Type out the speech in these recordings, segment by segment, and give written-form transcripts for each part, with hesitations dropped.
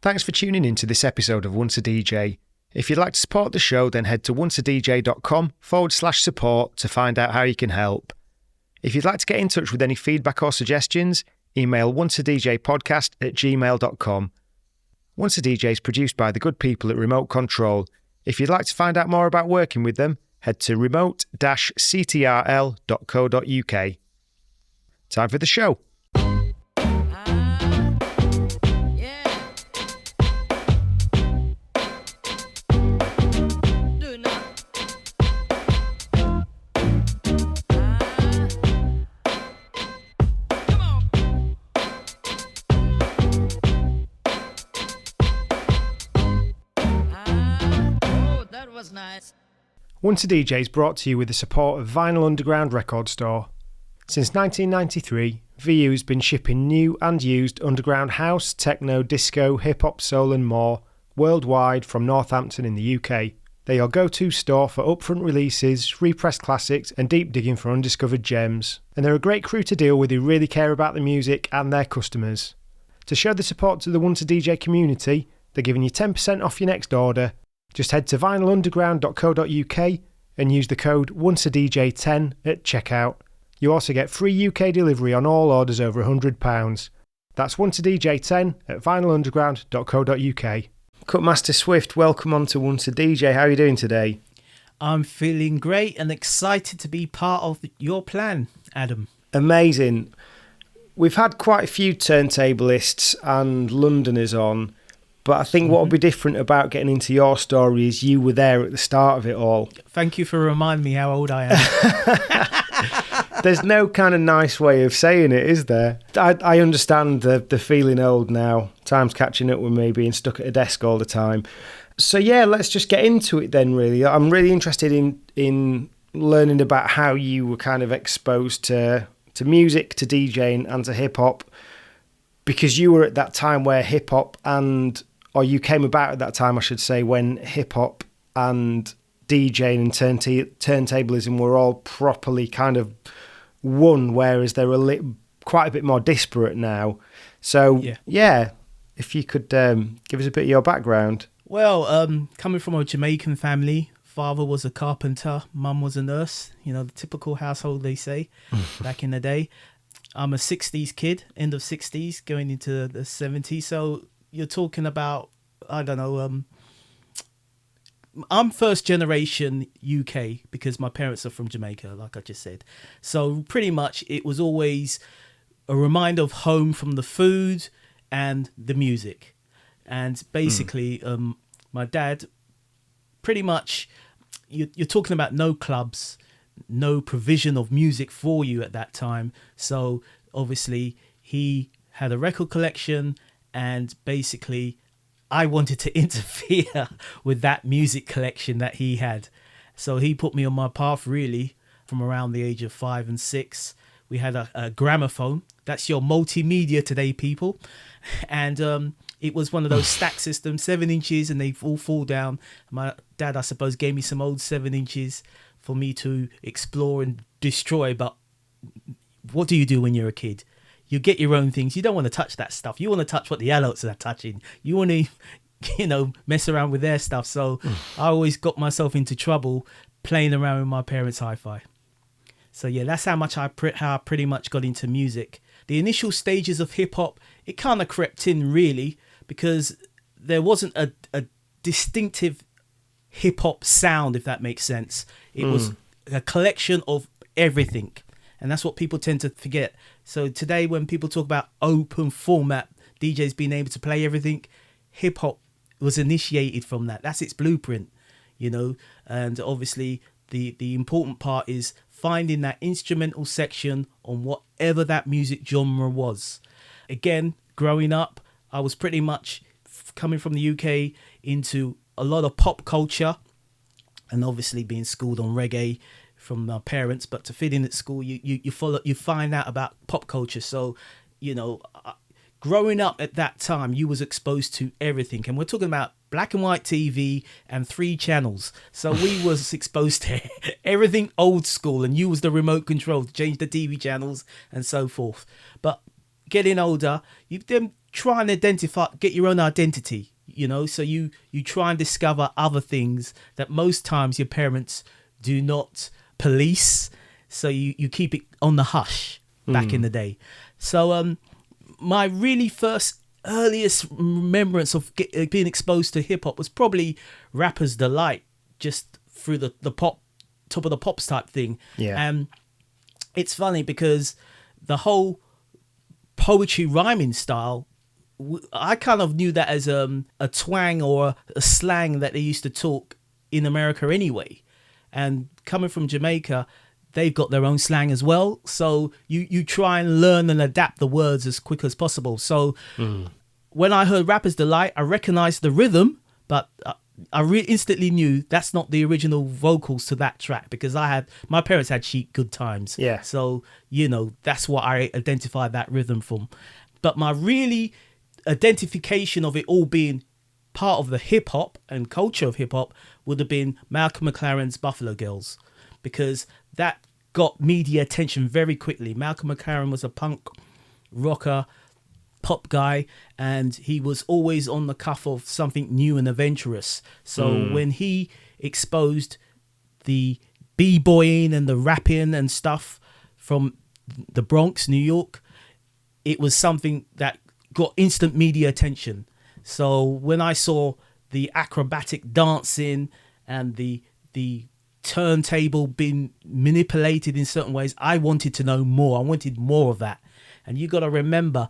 Thanks for tuning in to this episode of Once a DJ. If you'd like to support the show, then head to onceadj.com/support to find out how you can help. If you'd like to get in touch with any feedback or suggestions, email onceadjpodcast@gmail.com. Once a DJ is produced by the good people at Remote Control. If you'd like to find out more about working with them, head to remote-ctrl.co.uk. Time for the show. Once a DJ is brought to you with the support of Vinyl Underground Record Store. Since 1993, VU has been shipping new and used underground house, techno, disco, hip-hop, soul and more worldwide from Northampton in the UK. They're your go-to store for upfront releases, repressed classics and deep digging for undiscovered gems. And they're a great crew to deal with who really care about the music and their customers. To show the support to the Once a DJ community, they're giving you 10% off your next order. Just head to vinylunderground.co.uk and use the code ONCEADJ10 at checkout. You also get free UK delivery on all orders over £100. That's ONCEADJ10 at vinylunderground.co.uk. Cutmaster Swift, welcome on to Once a DJ. How are you doing today? I'm feeling great and excited to be part of your plan, Adam. Amazing. We've had quite a few turntablists and Londoners on. But I think what will be different about getting into your story is you were there at the start of it all. Thank you for reminding me how old I am. There's no kind of nice way of saying it, is there? I understand the feeling old now. Time's catching up with me being stuck at a desk all the time. So yeah, let's just get into it then, really. I'm really interested in learning about how you were kind of exposed to music, to DJing and to hip-hop. Because you were at that time where hip-hop or you came about at that time, I should say, when hip-hop and DJing and turntablism were all properly kind of one, whereas they're quite a bit more disparate now. So, yeah if you could give us a bit of your background. Well, coming from a Jamaican family, father was a carpenter, mum was a nurse, the typical household, they say, back in the day. I'm a 60s kid, end of 60s, going into the 70s. So you're talking about, I don't know, I'm first generation UK because my parents are from Jamaica, like I just said. So pretty much it was always a reminder of home from the food and the music. And basically, my dad, pretty much, you're talking about no clubs, no provision of music for you at that time. So obviously he had a record collection and basically I wanted to interfere with that music collection that he had. So he put me on my path really from around the age of 5 and 6. We had a gramophone. That's your multimedia today, people. And it was one of those stack systems, 7 inches, and they all fall down. My dad, I suppose, gave me some old 7 inches for me to explore and destroy. But what do you do when you're a kid? You get your own things. You don't want to touch that stuff. You want to touch what the adults are touching. You want to, mess around with their stuff. So I always got myself into trouble playing around with my parents' hi-fi. So yeah, that's how I pretty much got into music. The initial stages of hip-hop, it kind of crept in really because there wasn't a distinctive hip-hop sound, if that makes sense. It was a collection of everything, and that's what people tend to forget. So today when people talk about open format, DJs being able to play everything, hip-hop was initiated from that. That's its blueprint, and obviously the important part is finding that instrumental section on whatever that music genre was. Again, growing up, I was pretty much coming from the UK into a lot of pop culture, and obviously being schooled on reggae from my parents. But to fit in at school, you find out about pop culture. So, growing up at that time, you was exposed to everything, and we're talking about black and white TV and 3 channels. So we was exposed to everything old school, and you was the remote control to change the TV channels and so forth. But getting older, you then try and get your own identity, so you try and discover other things that most times your parents do not police. So you keep it on the hush back in the day. So my really earliest remembrance of being exposed to hip hop was probably Rapper's Delight, just through the pop, Top of the Pops type thing. Yeah. And it's funny because the whole poetry rhyming style, I kind of knew that as a twang or a slang that they used to talk in America anyway. And coming from Jamaica, they've got their own slang as well. So you try and learn and adapt the words as quick as possible. So when I heard Rapper's Delight, I recognized the rhythm, but I instantly knew that's not the original vocals to that track, because my parents had Chic Good Times. Yeah. So, that's what I identified that rhythm from. But my really identification of it all being part of the hip hop and culture of hip hop would have been Malcolm McLaren's Buffalo Girls, because that got media attention very quickly. Malcolm McLaren was a punk rocker, pop guy, and he was always on the cuff of something new and adventurous. So when he exposed the b-boying and the rapping and stuff from the Bronx, New York, it was something that got instant media attention. So when I saw the acrobatic dancing and the turntable being manipulated in certain ways, I wanted to know more. I wanted more of that. And you got to remember,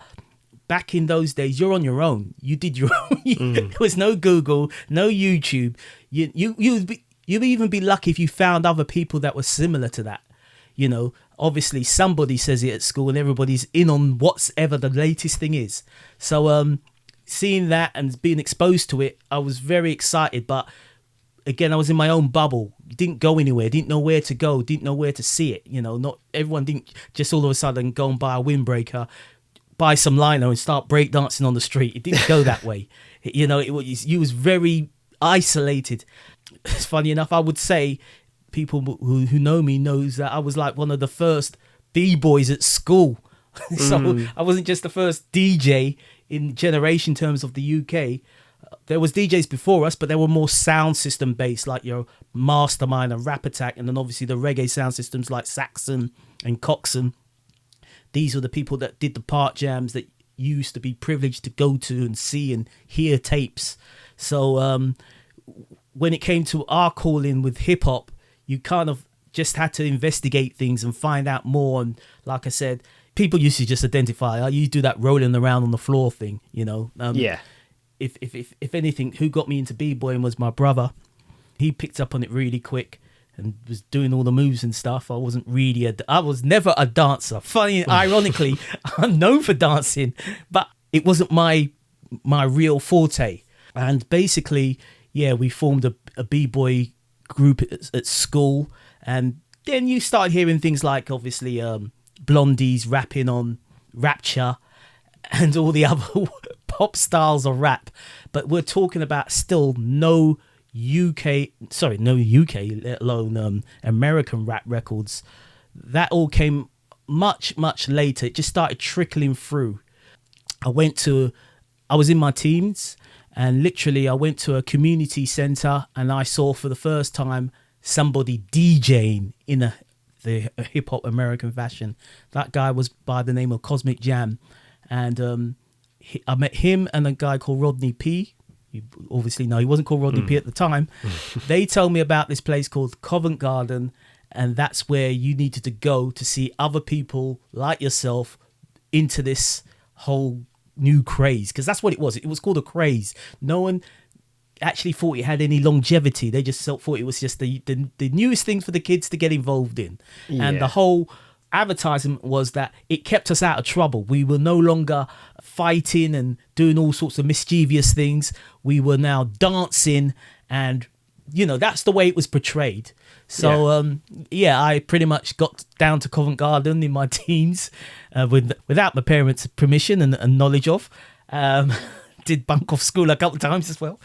back in those days, you're on your own. You did your own. There was no Google, no YouTube. You'd even be lucky if you found other people that were similar to that. Obviously somebody says it at school and everybody's in on whatever the latest thing is. So seeing that and being exposed to it, I was very excited. But again, I was in my own bubble. Didn't go anywhere. Didn't know where to go. Didn't know where to see it. Not everyone didn't just all of a sudden go and buy a windbreaker, buy some lino and start breakdancing on the street. It didn't go that way. You was very isolated. It's funny enough, I would say people who know me knows that I was like one of the first B-boys at school. So I wasn't just the first DJ in generation terms of the UK. There was DJs before us, but they were more sound system based, like your Mastermind and Rap Attack, and then obviously the reggae sound systems like Saxon and Coxon. These were the people that did the part jams that you used to be privileged to go to and see and hear tapes. So when it came to our calling with hip hop, you kind of just had to investigate things and find out more. And like I said, people used to just identify, you do that rolling around on the floor thing, Yeah. If anything, who got me into b-boying was my brother. He picked up on it really quick and was doing all the moves and stuff. I was never a dancer. Funny, ironically, I'm known for dancing, but it wasn't my real forte. And basically, we formed a b-boy group at school, and then you start hearing things like obviously Blondie's rapping on Rapture and all the other pop styles of rap. But we're talking about still no UK, let alone American rap records. That all came much, much later. It just started trickling through. I was in my teens, and literally I went to a community centre and I saw for the first time somebody DJing in the hip hop American fashion. That guy was by the name of Cosmic Jam, and I met him and a guy called Rodney P. You obviously know he wasn't called Rodney P at the time. They told me about this place called Covent Garden, and that's where you needed to go to see other people like yourself into this whole new craze, because that's what it was. It was called a craze. No one actually thought it had any longevity. They just thought it was just the newest thing for the kids to get involved in. Yeah. And the whole advertisement was that it kept us out of trouble. We were no longer fighting and doing all sorts of mischievous things. We were now dancing, and that's the way it was portrayed. So I pretty much got down to Covent Garden in my teens without my parents' permission and knowledge of. Did bunk off school a couple of times as well.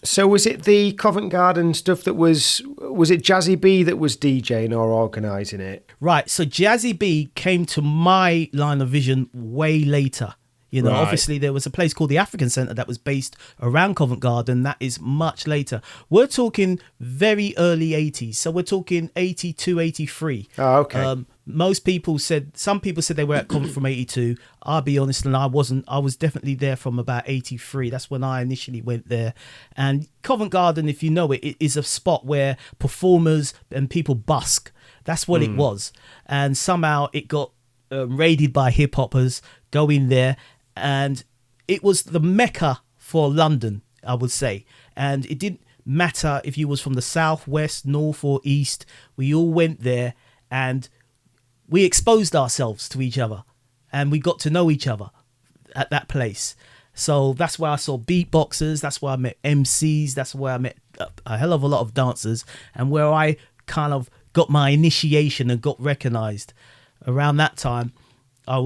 So was it the Covent Garden stuff that was it Jazzy B that was DJing or organising it? Right. So Jazzy B came to my line of vision way later. You know, Right. Obviously there was a place called the African Centre that was based around Covent Garden. That is much later. We're talking very early 80s. So we're talking 82, 83. Oh, okay. Some people said they were at Covent from 82. I'll be honest, and I wasn't. I was definitely there from about 83. That's when I initially went there. And Covent Garden, if you know it, it is a spot where performers and people busk. That's what it was. And somehow it got raided by hip hoppers going there. And it was the mecca for London, I would say. And it didn't matter if you was from the south, west, north or east. We all went there and we exposed ourselves to each other and we got to know each other at that place. So that's where I saw beatboxers. That's where I met MCs. That's where I met a hell of a lot of dancers and where I kind of got my initiation and got recognized. Around that time, I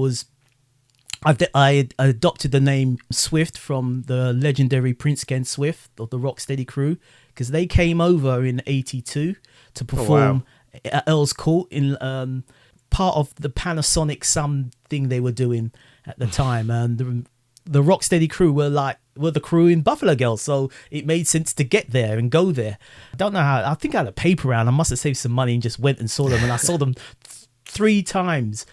adopted the name Swift from the legendary Prince Ken Swift of the Rocksteady crew because they came over in 82 to perform at Earl's Court in part of the Panasonic something they were doing at the time. And the Rocksteady crew were the crew in Buffalo Girls, so it made sense to get there and go there. I don't know how. I think I had a paper round. I must have saved some money and just went and saw them, and I saw them 3 times.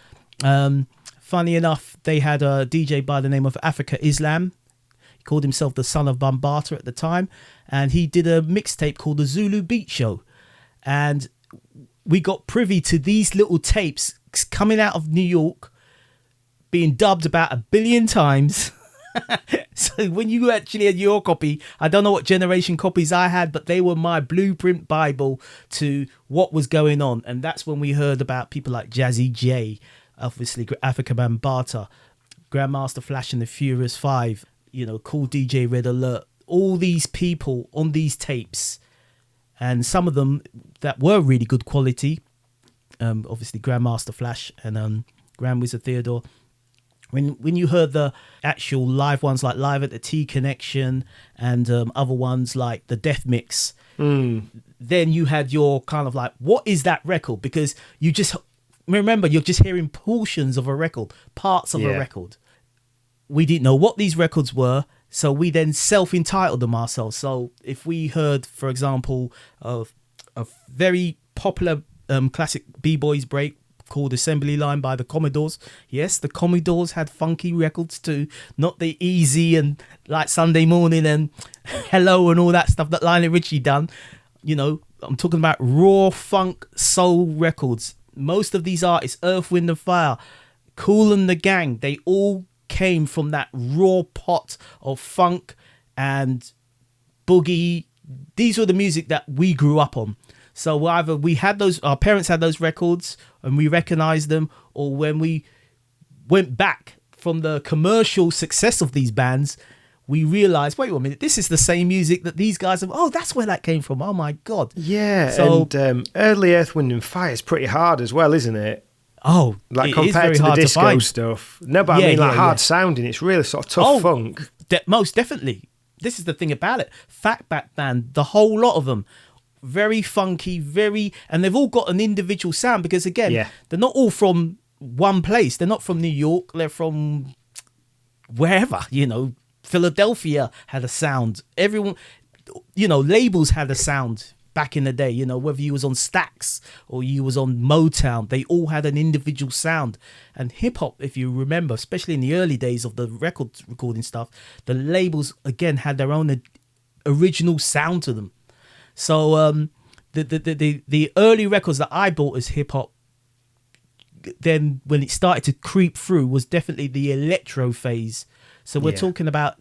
Funny enough, they had a DJ by the name of Africa Islam. He called himself the son of Bambata at the time. And he did a mixtape called the Zulu Beat Show. And we got privy to these little tapes coming out of New York, being dubbed about 1 billion times. So when you actually had your copy, I don't know what generation copies I had, but they were my blueprint Bible to what was going on. And that's when we heard about people like Jazzy J, obviously Africa Bambata, Grandmaster Flash and the Furious 5, Cool DJ Red Alert, all these people on these tapes, and some of them that were really good quality, obviously Grandmaster Flash and Grand Wizard Theodore. When you heard the actual live ones like Live at the T Connection and other ones like the Death Mix, then you had your kind of like, what is that record? Because you just remember, you're just hearing portions of a record, parts of a record. We didn't know what these records were, so we then self-entitled them ourselves. So if we heard, for example, of a very popular classic B-Boys break called Assembly Line by the Commodores. Yes, the Commodores had funky records too, not the Easy and like Sunday Morning and Hello and all that stuff that Lionel Richie done. I'm talking about raw funk soul records. Most of these artists, Earth, Wind and Fire, Kool and the Gang, they all came from that raw pot of funk and boogie. These were the music that we grew up on. So either we had those, our parents had those records and we recognized them, or when we went back from the commercial success of these bands, we realized, wait a minute, this is the same music that these guys have. Oh, that's where that came from. Oh my God. Yeah. So, and early Earth, Wind and Fire is pretty hard as well, isn't it? Oh, like compared to the disco stuff. No, but I mean hard sounding. It's really sort of tough funk. Most definitely. This is the thing about it. Fatback Band, the whole lot of them, very funky, and they've all got an individual sound because again, they're not all from one place. They're not from New York. They're from wherever, Philadelphia had a sound. Everyone, labels had a sound back in the day, whether you was on Stax or you was on Motown, they all had an individual sound. And hip hop, if you remember, especially in the early days of the recording stuff, the labels again had their own original sound to them. So the early records that I bought as hip hop, then when it started to creep through, was definitely the electro phase. So we're talking about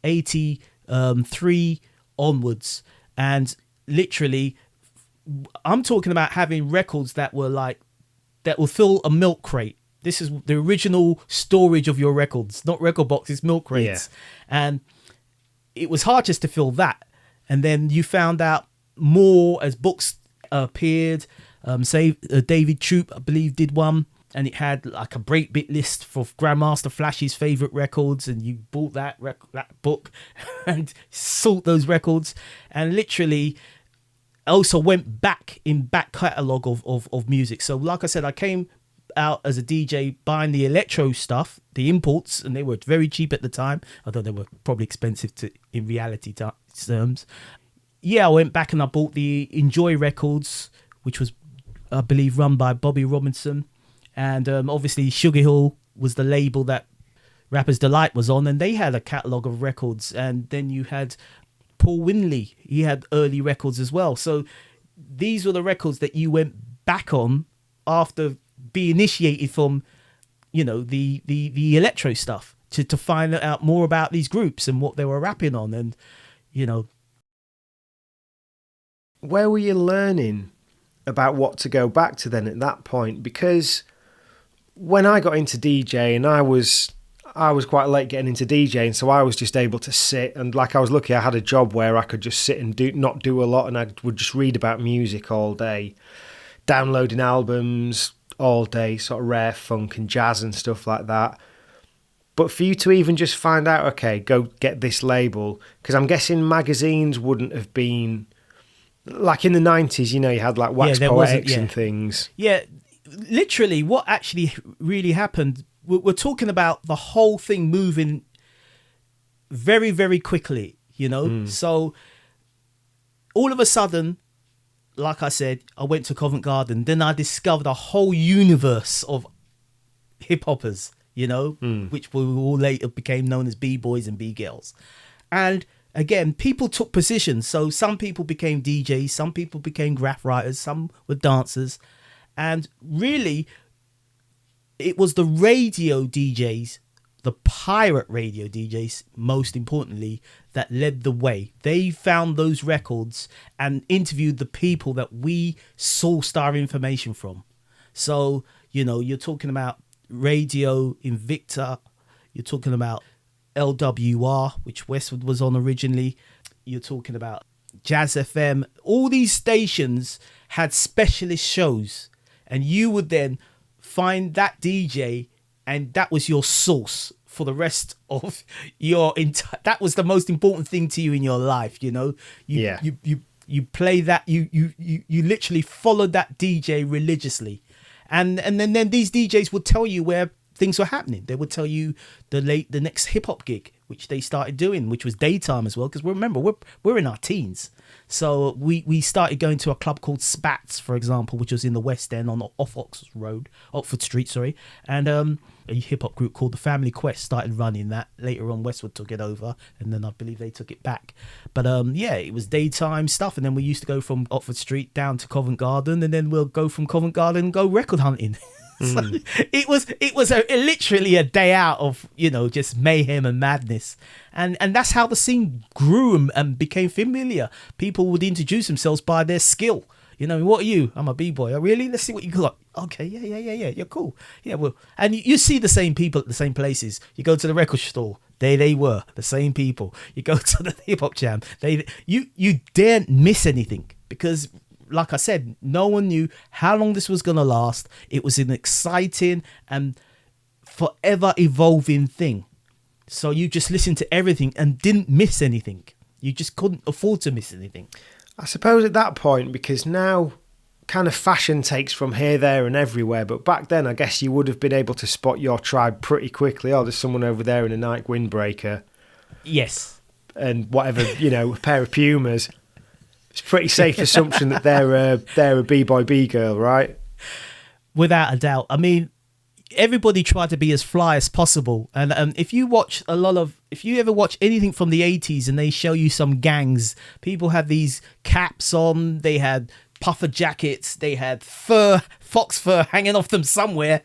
83 onwards, and literally I'm talking about having records that will fill a milk crate. This is the original storage of your records, not record boxes, milk crates. And it was hard just to fill that. And then you found out more as books appeared. David Troop, I believe, did one. and it had like a breakbeat list for Grandmaster Flash's favorite records, and you bought that book and sought those records, and literally also went back in back catalogue of music. So like I said, I came out as a DJ buying the electro stuff, the imports, and they were very cheap at the time, although they were probably expensive in reality terms. Yeah, I went back and I bought the Enjoy records, which was, I believe, run by Bobby Robinson. And obviously Sugar Hill was the label that Rapper's Delight was on, and they had a catalogue of records. And then you had Paul Winley, he had early records as well. So these were the records that you went back on after being initiated from, you know, the electro stuff to find out more about these groups and what they were rapping on. And, you know. Where were you learning about what to go back to then at that point? Because when I got into DJing, I was quite late getting into DJing, so I was just able to sit, and like I was lucky I had a job where I could just sit and not do a lot, and I would just read about music all day, downloading albums all day, sort of rare funk and jazz and stuff like that. But for you to even just find out, okay, go get this label, because I'm guessing magazines wouldn't have been, like in the 90s, you know, you had like Wax Poetics and things. Yeah, literally what actually really happened, we're talking about the whole thing moving very, very quickly, you know? So all of a sudden, like I said, I went to Covent Garden. Then I discovered a whole universe of hip-hoppers, you know, which we all later became known as B-boys and B-girls. And again, people took positions. So some people became DJs, some people became graph writers, some were dancers. And really, it was the radio DJs, the pirate radio DJs, most importantly, that led the way. They found those records and interviewed the people that we sourced our information from. So, you know, you're talking about Radio Invicta, you're talking about LWR, which Westwood was on originally, you're talking about Jazz FM. All these stations had specialist shows, and you would then find that DJ, and that was your source for the rest of your that was the most important thing to you in your life, you know. You play that, you literally followed that DJ religiously, and then these DJs would tell you where things were happening. They would tell you the next hip hop gig, which they started doing, which was daytime as well, because remember we're in our teens. So we started going to a club called Spats, for example, which was in the West End on off Oxford Street, and a hip hop group called the Family Quest started running that. Later on, Westwood took it over, and then I believe they took it back. But yeah, it was daytime stuff, and then we used to go from Oxford Street down to Covent Garden, and then we'll go from Covent Garden and go record hunting. So it was literally a day out of, you know, just mayhem and madness, and that's how the scene grew and became familiar. People would introduce themselves by their skill. You know, what are you? I'm a b-boy. Oh, really? Let's see what you got. Okay, yeah. You're cool. Yeah, well, and you see the same people at the same places. You go to the record store, they were the same people. You go to the hip hop jam, you daren't miss anything, because, like I said, no one knew how long this was going to last. It was an exciting and forever evolving thing. So you just listened to everything and didn't miss anything. You just couldn't afford to miss anything. I suppose at that point, because now kind of fashion takes from here, there and everywhere, but back then I guess you would have been able to spot your tribe pretty quickly. Oh, there's someone over there in a Nike windbreaker. Yes. And whatever, you know, a pair of Pumas. It's a pretty safe assumption that they're a b-boy, b-girl, right? Without a doubt. I mean, everybody tried to be as fly as possible. And if you ever watch anything from the 80s and they show you some gangs, people had these caps on, they had puffer jackets, they had fox fur hanging off them somewhere,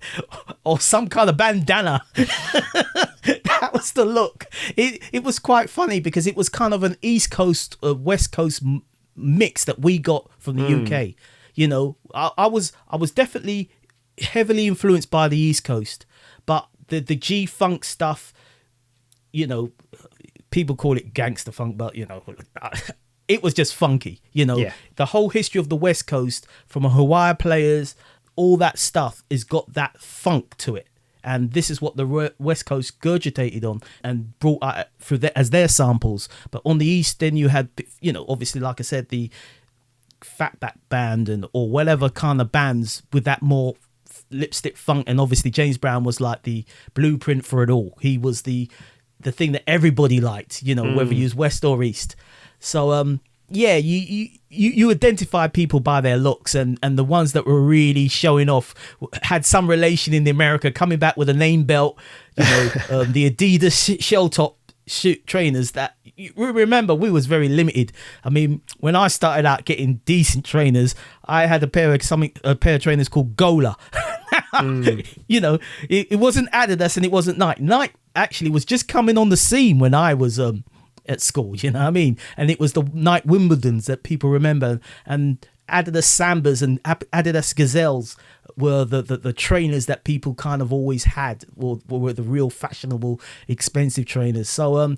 or some kind of bandana. That was the look. It was quite funny, because it was kind of an East Coast, West Coast mix that we got from the UK. You know, I was definitely heavily influenced by the East Coast, but the G-funk stuff, you know, people call it gangster funk, but, you know, it was just funky, you know. Yeah. The whole history of the West Coast, from Hawaii players all that stuff has got that funk to it. And this is what the West Coast gurgitated on and brought out through as their samples. But on the East, then you had, obviously, like I said, the Fatback Band or whatever kind of bands with that more lipstick funk. And obviously, James Brown was like the blueprint for it all. He was the thing that everybody liked, whether you was West or East. So, yeah, you identify people by their looks, and the ones that were really showing off had some relation in America, coming back with a name belt, the Adidas shell top trainers that remember we was very limited. I mean, when I started out getting decent trainers, I had a pair of trainers called Gola. It wasn't Adidas and it wasn't Nike. Nike actually was just coming on the scene when I was at school, you know what I mean? And it was the Nike Wimbledons that people remember, and Adidas Sambas and Adidas Gazelles were the trainers that people kind of always had, or were the real fashionable, expensive trainers. So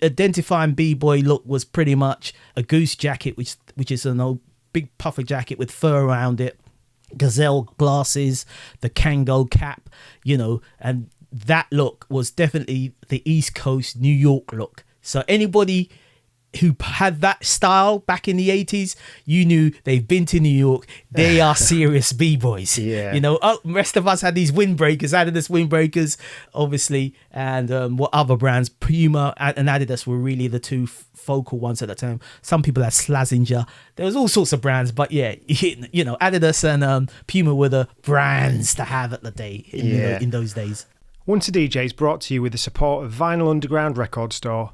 identifying b-boy look was pretty much a goose jacket, which is an old big puffer jacket with fur around it, gazelle glasses, the Kango cap, and that look was definitely the East Coast New York look. So anybody who had that style back in the 80s, you knew they've been to New York. They are serious b-boys. Yeah. The rest of us had these windbreakers, Adidas windbreakers, obviously, and what other brands, Puma and Adidas were really the two focal ones at the time. Some people had Slazenger. There was all sorts of brands, but yeah, Adidas and Puma were the brands to have at the day in those days. Once a DJ is brought to you with the support of Vinyl Underground Record Store.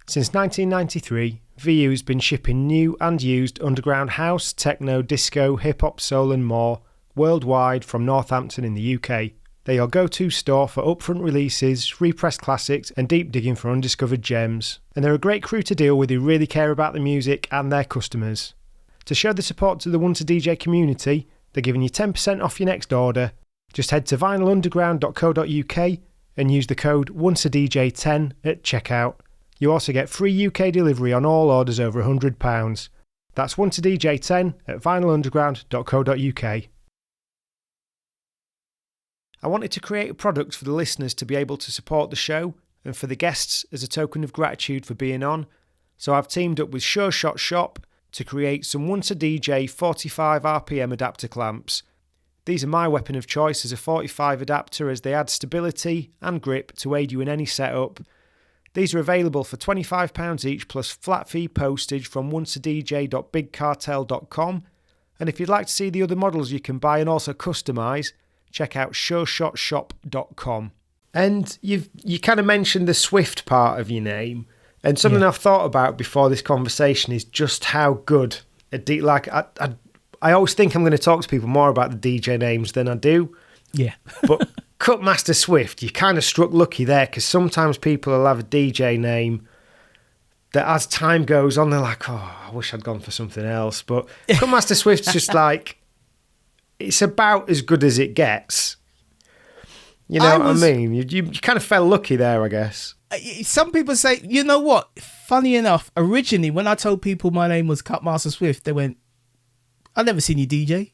Since 1993, VU has been shipping new and used underground house, techno, disco, hip-hop, soul and more worldwide from Northampton in the UK. They're your go-to store for upfront releases, repressed classics and deep digging for undiscovered gems. And they're a great crew to deal with who really care about the music and their customers. To show the support to the Once a DJ community, they're giving you 10% off your next order. Just head to vinylunderground.co.uk and use the code ONCEADJ10 at checkout. You also get free UK delivery on all orders over £100. That's ONCEADJ10 at vinylunderground.co.uk. I wanted to create a product for the listeners to be able to support the show and for the guests as a token of gratitude for being on, so I've teamed up with Sure Shot Shop to create some Once a DJ 45 RPM adapter clamps. These are my weapon of choice as a 45 adapter, as they add stability and grip to aid you in any setup. These are available for £25 each plus flat fee postage from onceadj.bigcartel.com. And if you'd like to see the other models you can buy and also customise, check out sureshotshop.com. And you kind of mentioned the Swift part of your name, and something I've thought about before this conversation is just how good I always think I'm going to talk to people more about the DJ names than I do. Yeah. But Cutmaster Swift, you kind of struck lucky there, because sometimes people will have a DJ name that as time goes on, they're like, oh, I wish I'd gone for something else. But Cutmaster Swift's just like, it's about as good as it gets. You know what I mean? You kind of fell lucky there, I guess. Some people say, you know what? Funny enough, originally when I told people my name was Cutmaster Swift, they went, I've never seen you DJ.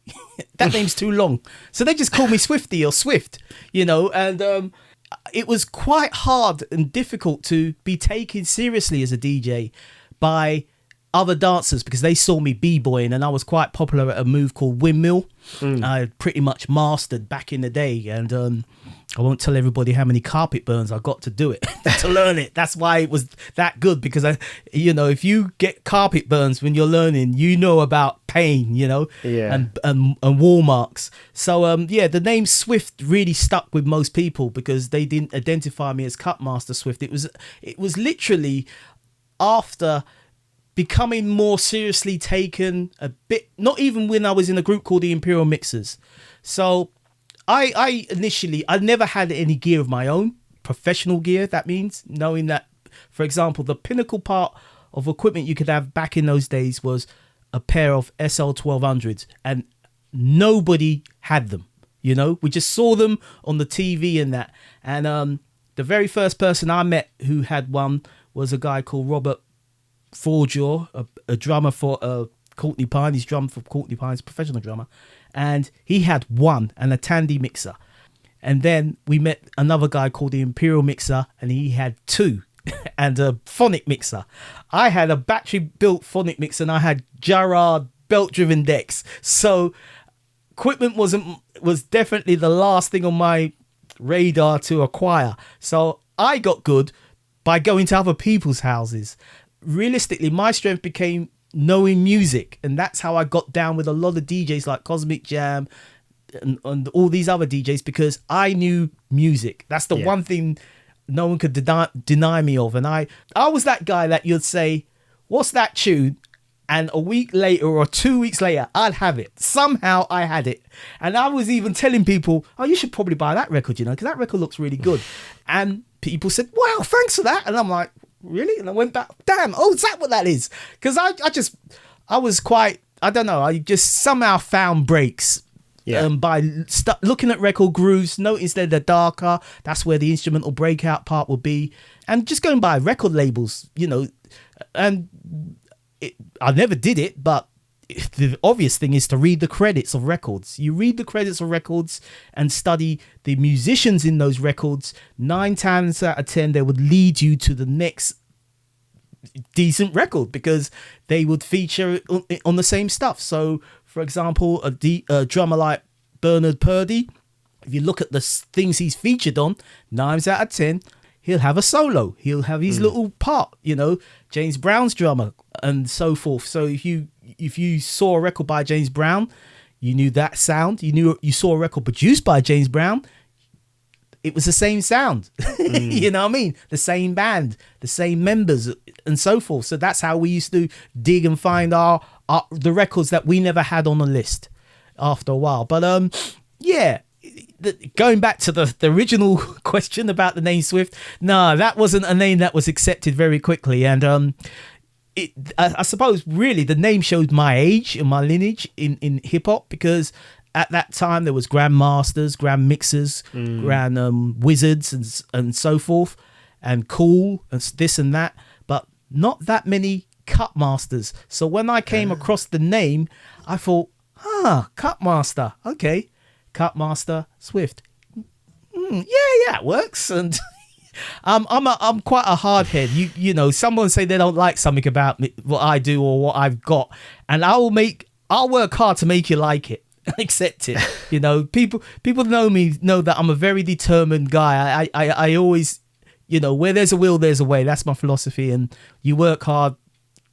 That name's too long. So they just call me Swifty or Swift, and it was quite hard and difficult to be taken seriously as a DJ by other dancers, because they saw me b-boying, and I was quite popular at a move called Windmill. I pretty much mastered back in the day, and I won't tell everybody how many carpet burns I got to do it, to learn it. That's why it was that good, because if you get carpet burns when you're learning, about pain, and wall marks. So the name Swift really stuck with most people because they didn't identify me as Cutmaster Swift. It was literally after becoming more seriously taken a bit, not even when I was in a group called the Imperial Mixers. So I initially never had any gear of my own, professional gear. That means knowing that, for example, the pinnacle part of equipment you could have back in those days was a pair of SL 1200s, and nobody had them. We just saw them on the TV and that. And the very first person I met who had one was a guy called Robert Forjaw, a drummer for Courtney Pine. He's drummed for Courtney Pine's professional drummer. and he had one and a Tandy mixer. And then we met another guy called the Imperial Mixer, and he had two and a phonic mixer. I had a battery built phonic mixer, and I had Jarrard belt driven decks. So equipment was definitely the last thing on my radar to acquire. So I got good by going to other people's houses. Realistically, my strength became knowing music, and that's how I got down with a lot of DJs like Cosmic Jam and all these other DJs, because I knew music. That's the one thing no one could deny me of. And I was that guy that you'd say, what's that tune? And a week later or 2 weeks later, I'd have it. Somehow I had it. And I was even telling people, oh, you should probably buy that record, because that record looks really good. And people said, wow, thanks for that. And I'm like, really? And I went back, damn, oh, is that what that is? Because I was quite, I don't know, I just somehow found breaks. By looking at record grooves, notice that they're darker. That's where the instrumental breakout part will be. And just going by record labels, and I never did it, but the obvious thing is to read the credits of records. You read the credits of records and study the musicians in those records. 9 times out of 10, they would lead you to the next decent record, because they would feature on the same stuff. So, for example, a drummer like Bernard Purdie, if you look at the things he's featured on, 9 times out of 10, he'll have a solo. He'll have his little part, James Brown's drummer and so forth. So if you saw a record by James Brown, you knew that sound. You saw a record produced by James Brown, it was the same sound. You know what I mean? The same band, the same members and so forth. So that's how we used to dig and find the records that we never had on the list after a while. But going back to the original question about the name Swift, no, that wasn't a name that was accepted very quickly. And I suppose really the name showed my age and my lineage in hip hop, because at that time there was grandmasters, grand mixers, grand wizards and so forth, and cool and this and that, but not that many Cutmasters. So when I came across the name, I thought, Cutmaster, okay, Cutmaster Swift. Yeah, it works. And I'm quite a hard head. Someone say they don't like something about me, what I do or what I've got, and I'll work hard to make you like it. Accept it. People know me, know that I'm a very determined guy. I always, where there's a will, there's a way. That's my philosophy. And you work hard,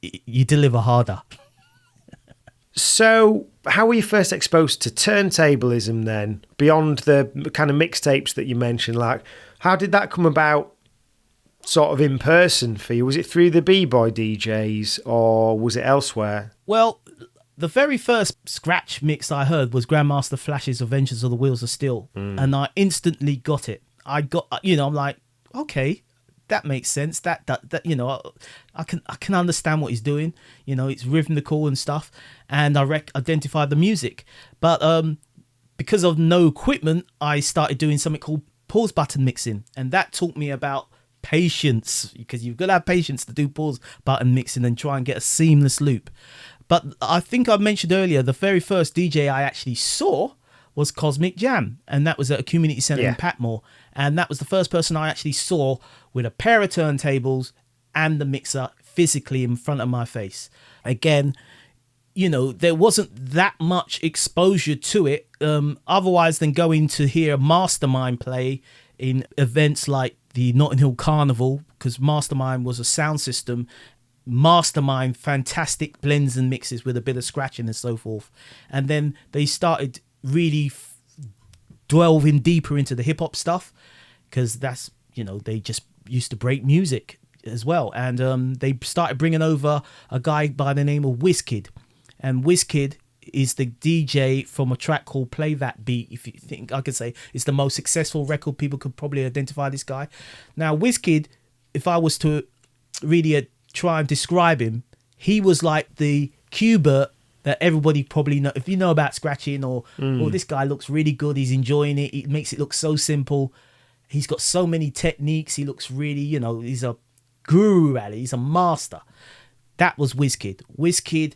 you deliver harder. So how were you first exposed to turntablism then, beyond the kind of mixtapes that you mentioned? Like, how did that come about sort of in person for you? Was it through the B-boy DJs or was it elsewhere? Well, the very first scratch mix I heard was Grandmaster Flash's Adventures of the Wheels of Steel. And I instantly got it. I'm like, okay, that makes sense. That I can understand what he's doing. It's rhythmical and stuff. And I identified the music. But because of no equipment, I started doing something called pause button mixing. And that taught me about patience, because you've got to have patience to do pause button mixing and try and get a seamless loop. But I think I mentioned earlier, the very first DJ I actually saw was Cosmic Jam, and that was at a community centre in Patmore. And that was the first person I actually saw with a pair of turntables and the mixer physically in front of my face. Again, there wasn't that much exposure to it, otherwise than going to hear Mastermind play in events like the Notting Hill Carnival, because Mastermind was a sound system. Mastermind, fantastic blends and mixes with a bit of scratching and so forth. And then they started really delving deeper into the hip hop stuff, because that's, they just used to break music as well. And they started bringing over a guy by the name of WizKid. And WizKid is the DJ from a track called Play That Beat. If you think I could say it's the most successful record, people could probably identify this guy. Now, WizKid, if I was to really try and describe him, he was like the Qbert that everybody probably know. If you know about scratching or this guy looks really good, he's enjoying it, it makes it look so simple, he's got so many techniques, he looks really, he's a guru at it, he's a master. That was WizKid. WizKid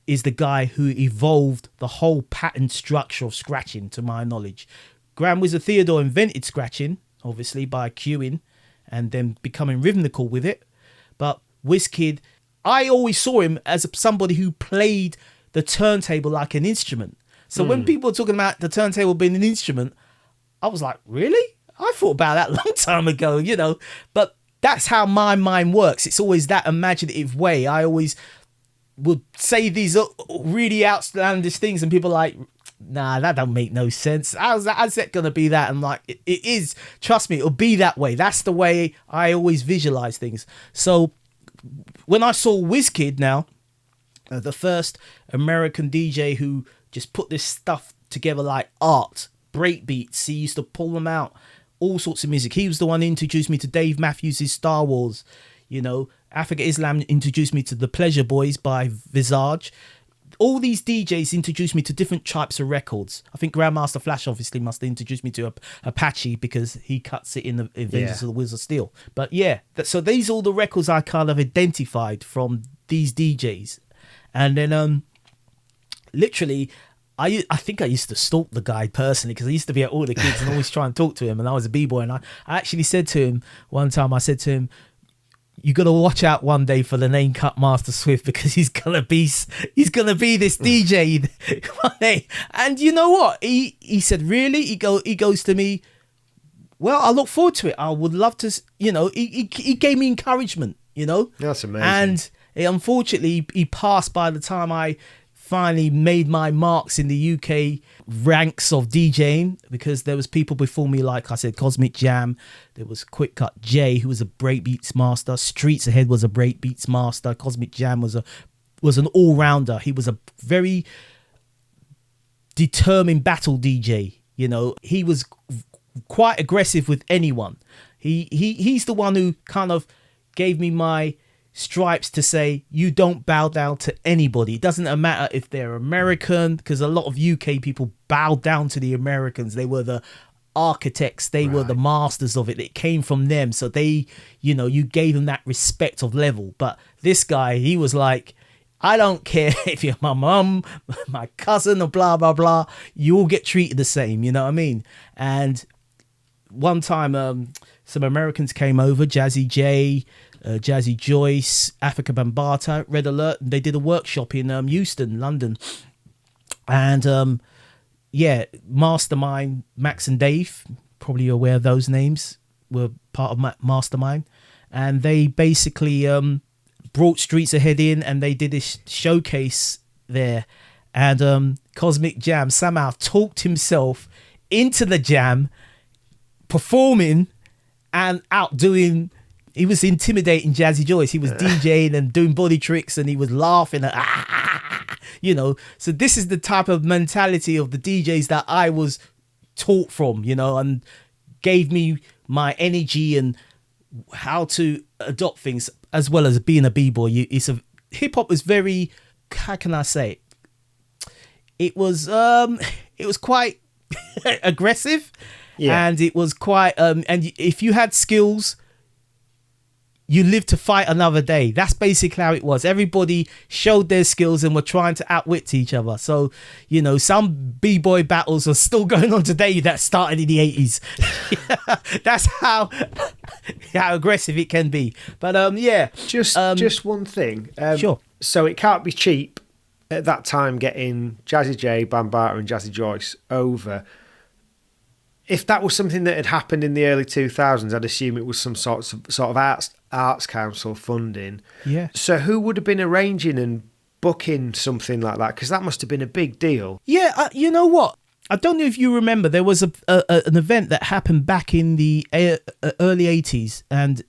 is the guy who evolved the whole pattern structure of scratching, to my knowledge. Grand Wizard Theodore invented scratching, obviously, by cueing and then becoming rhythmical with it. But WizKid, I always saw him as somebody who played the turntable like an instrument. So when people were talking about the turntable being an instrument, I was like, really? I thought about that a long time ago, you know. But that's how my mind works. It's always that imaginative way. I always would say these really outlandish things and people are like, nah, that don't make no sense. How's that gonna be that? And like, it is. Trust me, it'll be that way. That's the way I always visualize things. So when I saw WizKid now, the first American DJ who just put this stuff together like art, breakbeats, he used to pull them out, all sorts of music. He was the one who introduced me to Dave Matthews' Star Wars. You know, Africa Islam introduced me to The Pleasure Boys by Visage. All these DJs introduced me to different types of records. I think Grandmaster Flash obviously must have introduced me to Apache because he cuts it in the Avengers of the Wizard of Steel. But yeah, so these are all the records I kind of identified from these DJs. And then literally, I think I used to stalk the guy personally because I used to be at all the gigs and always try and talk to him. And I was a B-boy. And I actually said to him one time, I said to him, you got to watch out one day for the name Cutmaster Swift because he's gonna be this DJ one day. And you know what? He said, really? He goes to me, well, I look forward to it. I would love to, you know. He gave me encouragement, you know. That's amazing. And unfortunately, he passed by the time I finally made my marks in the UK ranks of DJing, because there was people before me, like I said, Cosmic Jam, there was Quick Cut J, who was a breakbeats master, Streets Ahead was a breakbeats master, Cosmic Jam was an all-rounder. He was a very determined battle DJ, you know. He was quite aggressive with anyone. He's the one who kind of gave me my stripes to say, you don't bow down to anybody. It doesn't matter if they're American, because a lot of UK people bowed down to the Americans. They were the architects, they were the masters of it. It came from them. So they, you know, you gave them that respect of level. But this guy, he was like, I don't care if you're my mum, my cousin, or blah, blah, blah. You all get treated the same, you know what I mean? And one time, some Americans came over, Jazzy J, Jazzy Joyce, Africa Bambata, Red Alert. They did a workshop in Euston, London. And Mastermind, Max and Dave, probably aware of those names, were part of Mastermind. And they basically brought Streets Ahead in and they did this showcase there. And Cosmic Jam somehow talked himself into the jam, performing and outdoing. He was intimidating Jazzy Joyce. He was DJing and doing body tricks and he was laughing at, you know. So this is the type of mentality of the DJs that I was taught from, you know, and gave me my energy and how to adopt things, as well as being a B-boy. Hip hop was very, how can I say it? It was quite aggressive, and it was quite and if you had skills, you lived to fight another day. That's basically how it was. Everybody showed their skills and were trying to outwit each other. So, you know, some B-boy battles are still going on today that started in the 80s. That's how aggressive it can be. But just one thing. Sure. So it can't be cheap at that time getting Jazzy J, Bambata and Jazzy Joyce over. If that was something that had happened in the early 2000s, I'd assume it was some sort of arts council funding. Yeah. So who would have been arranging and booking something like that? Because that must have been a big deal. Yeah, you know what? I don't know if you remember, there was an event that happened back in the early 80s. And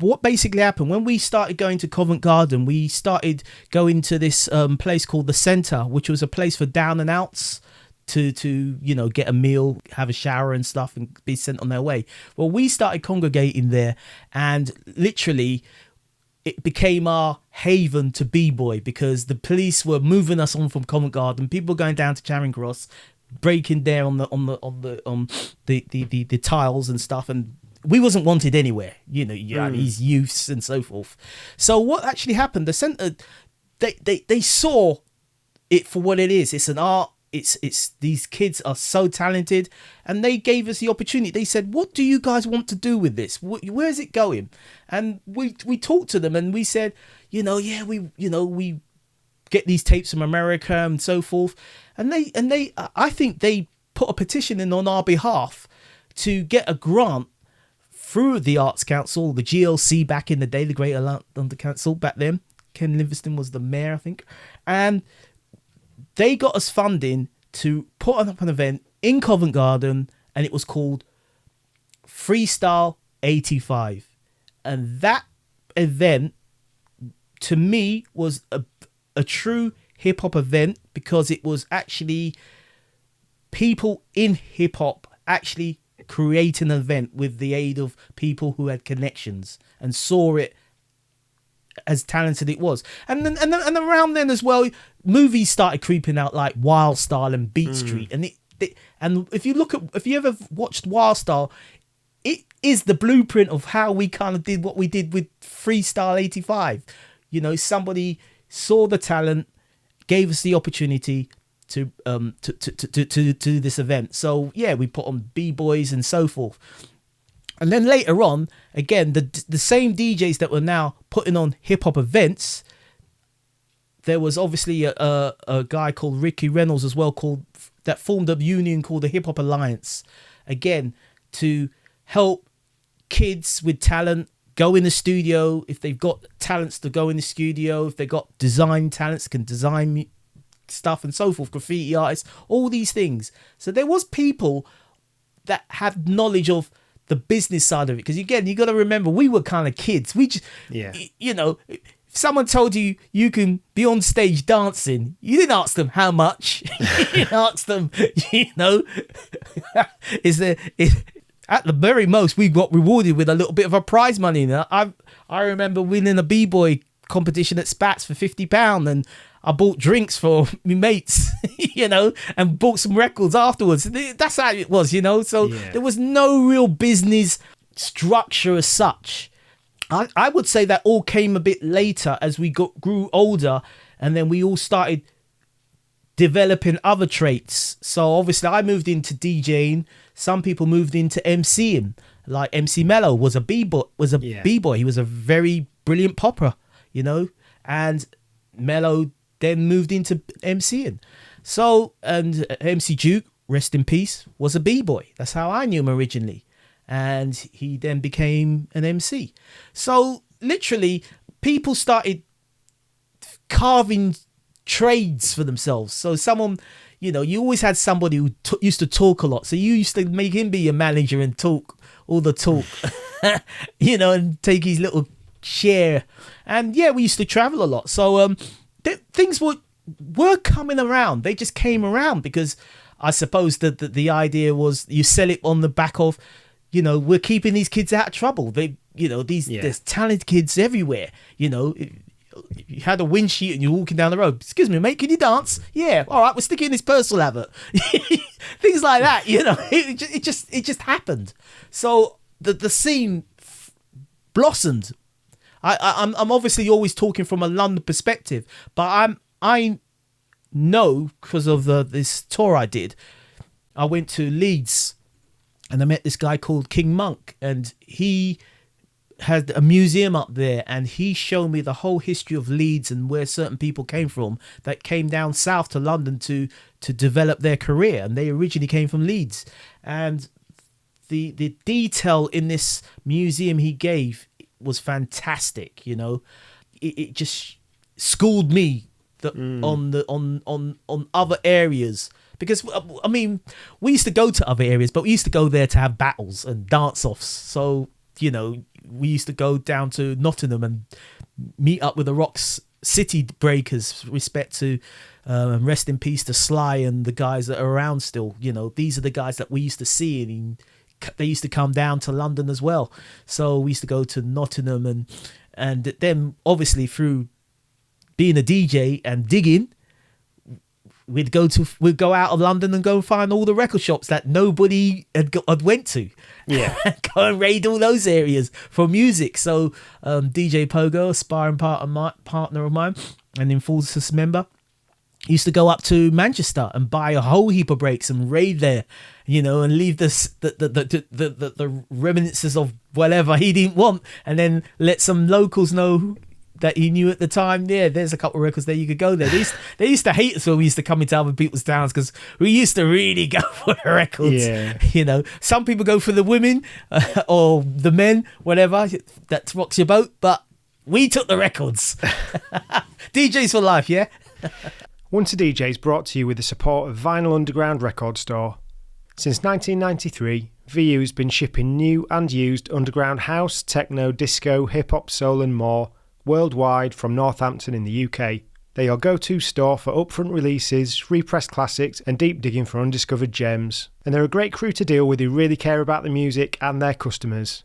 what basically happened, when we started going to Covent Garden, we started going to this place called The Centre, which was a place for down and outs to you know, get a meal, have a shower and stuff and be sent on their way. Well, we started congregating there and literally it became our haven to B-boy, because the police were moving us on from Covent Garden. People going down to Charing Cross, breaking there on the tiles and stuff, and we wasn't wanted anywhere, you know, these youths and so forth. So what actually happened, the centre, they saw it for what it is. It's an art. It's these kids are so talented, and they gave us the opportunity. They said, "What do you guys want to do with this? Where's it going?" And we talked to them, and we said, we get these tapes from America and so forth. And they I think they put a petition in on our behalf to get a grant through the Arts Council, the GLC back in the day, the Greater London Council back then. Ken Livingstone was the mayor, I think, and they got us funding to put up an event in Covent Garden, and it was called Freestyle 85. And that event, to me, was a true hip-hop event, because it was actually people in hip-hop actually creating an event with the aid of people who had connections and saw it as talented it was. And then and around then as well, movies started creeping out like Wild Style and Beat Street, and and if you ever watched Wild Style, it is the blueprint of how we kind of did what we did with Freestyle 85. Somebody saw the talent, gave us the opportunity to do this event. So yeah, we put on b-boys and so forth. And then later on, again, the same DJs that were now putting on hip-hop events, there was obviously a guy called Ricky Reynolds as well, that formed a union called the Hip Hop Alliance, again, to help kids with talent go in the studio. If they've got talents to go in the studio, if they've got design talents, can design stuff and so forth, graffiti artists, all these things. So there was people that had knowledge of the business side of it, because again, you got to remember, we were kind of kids. We just, if someone told you you can be on stage dancing, you didn't ask them how much. You didn't ask them, at the very most, we got rewarded with a little bit of a prize money. I remember winning a b-boy competition at Spats for £50, and I bought drinks for my mates, and bought some records afterwards. That's how it was, So there was no real business structure as such. I would say that all came a bit later as we grew older, and then we all started developing other traits. So obviously I moved into DJing. Some people moved into MCing. Like MC Mello was a b-boy. He was a very brilliant popper, and Mello then moved into MCing. So, and MC Duke, rest in peace, was a b-boy. That's how I knew him originally. And he then became an MC. So literally people started carving trades for themselves. So someone, you always had somebody who used to talk a lot. So you used to make him be your manager and talk all the talk, and take his little share. And yeah, we used to travel a lot. So things were coming around. They just came around because I suppose that the idea was you sell it on the back of, we're keeping these kids out of trouble. There's talented kids everywhere. You had a windshield and you're walking down the road. Excuse me, mate, can you dance? Yeah, all right, we're sticking this personal advert. Things like that, it just happened. So the scene blossomed. I'm obviously always talking from a London perspective, but I know because of this tour I did. I went to Leeds and I met this guy called King Monk, and he had a museum up there, and he showed me the whole history of Leeds and where certain people came from that came down south to London to develop their career, and they originally came from Leeds. And the detail in this museum he gave was fantastic. It just schooled me on other areas, because we used to go to other areas, but we used to go there to have battles and dance offs. So we used to go down to Nottingham and meet up with the Rocks City Breakers. Respect to and rest in peace to Sly and the guys that are around still. These are the guys that we used to see, and they used to come down to London as well. So we used to go to Nottingham, and then obviously through being a DJ and digging, we'd go out of London and go find all the record shops that nobody had went to. Yeah, go and raid all those areas for music. So DJ Pogo, a sparring partner of mine, and Enforcers member, used to go up to Manchester and buy a whole heap of breaks and raid there, and leave the reminiscences of whatever he didn't want, and then let some locals know that he knew at the time. Yeah, there's a couple of records there, you could go there. They used to hate us when we used to come into other people's towns, because we used to really go for the records. Yeah. Some people go for the women or the men, whatever, that rocks your boat, but we took the records. DJs for life, yeah. Once a DJ is brought to you with the support of Vinyl Underground Record Store. Since 1993, VU has been shipping new and used underground house, techno, disco, hip-hop, soul and more worldwide from Northampton in the UK. They're your go-to store for upfront releases, repressed classics and deep digging for undiscovered gems. And they're a great crew to deal with who really care about the music and their customers.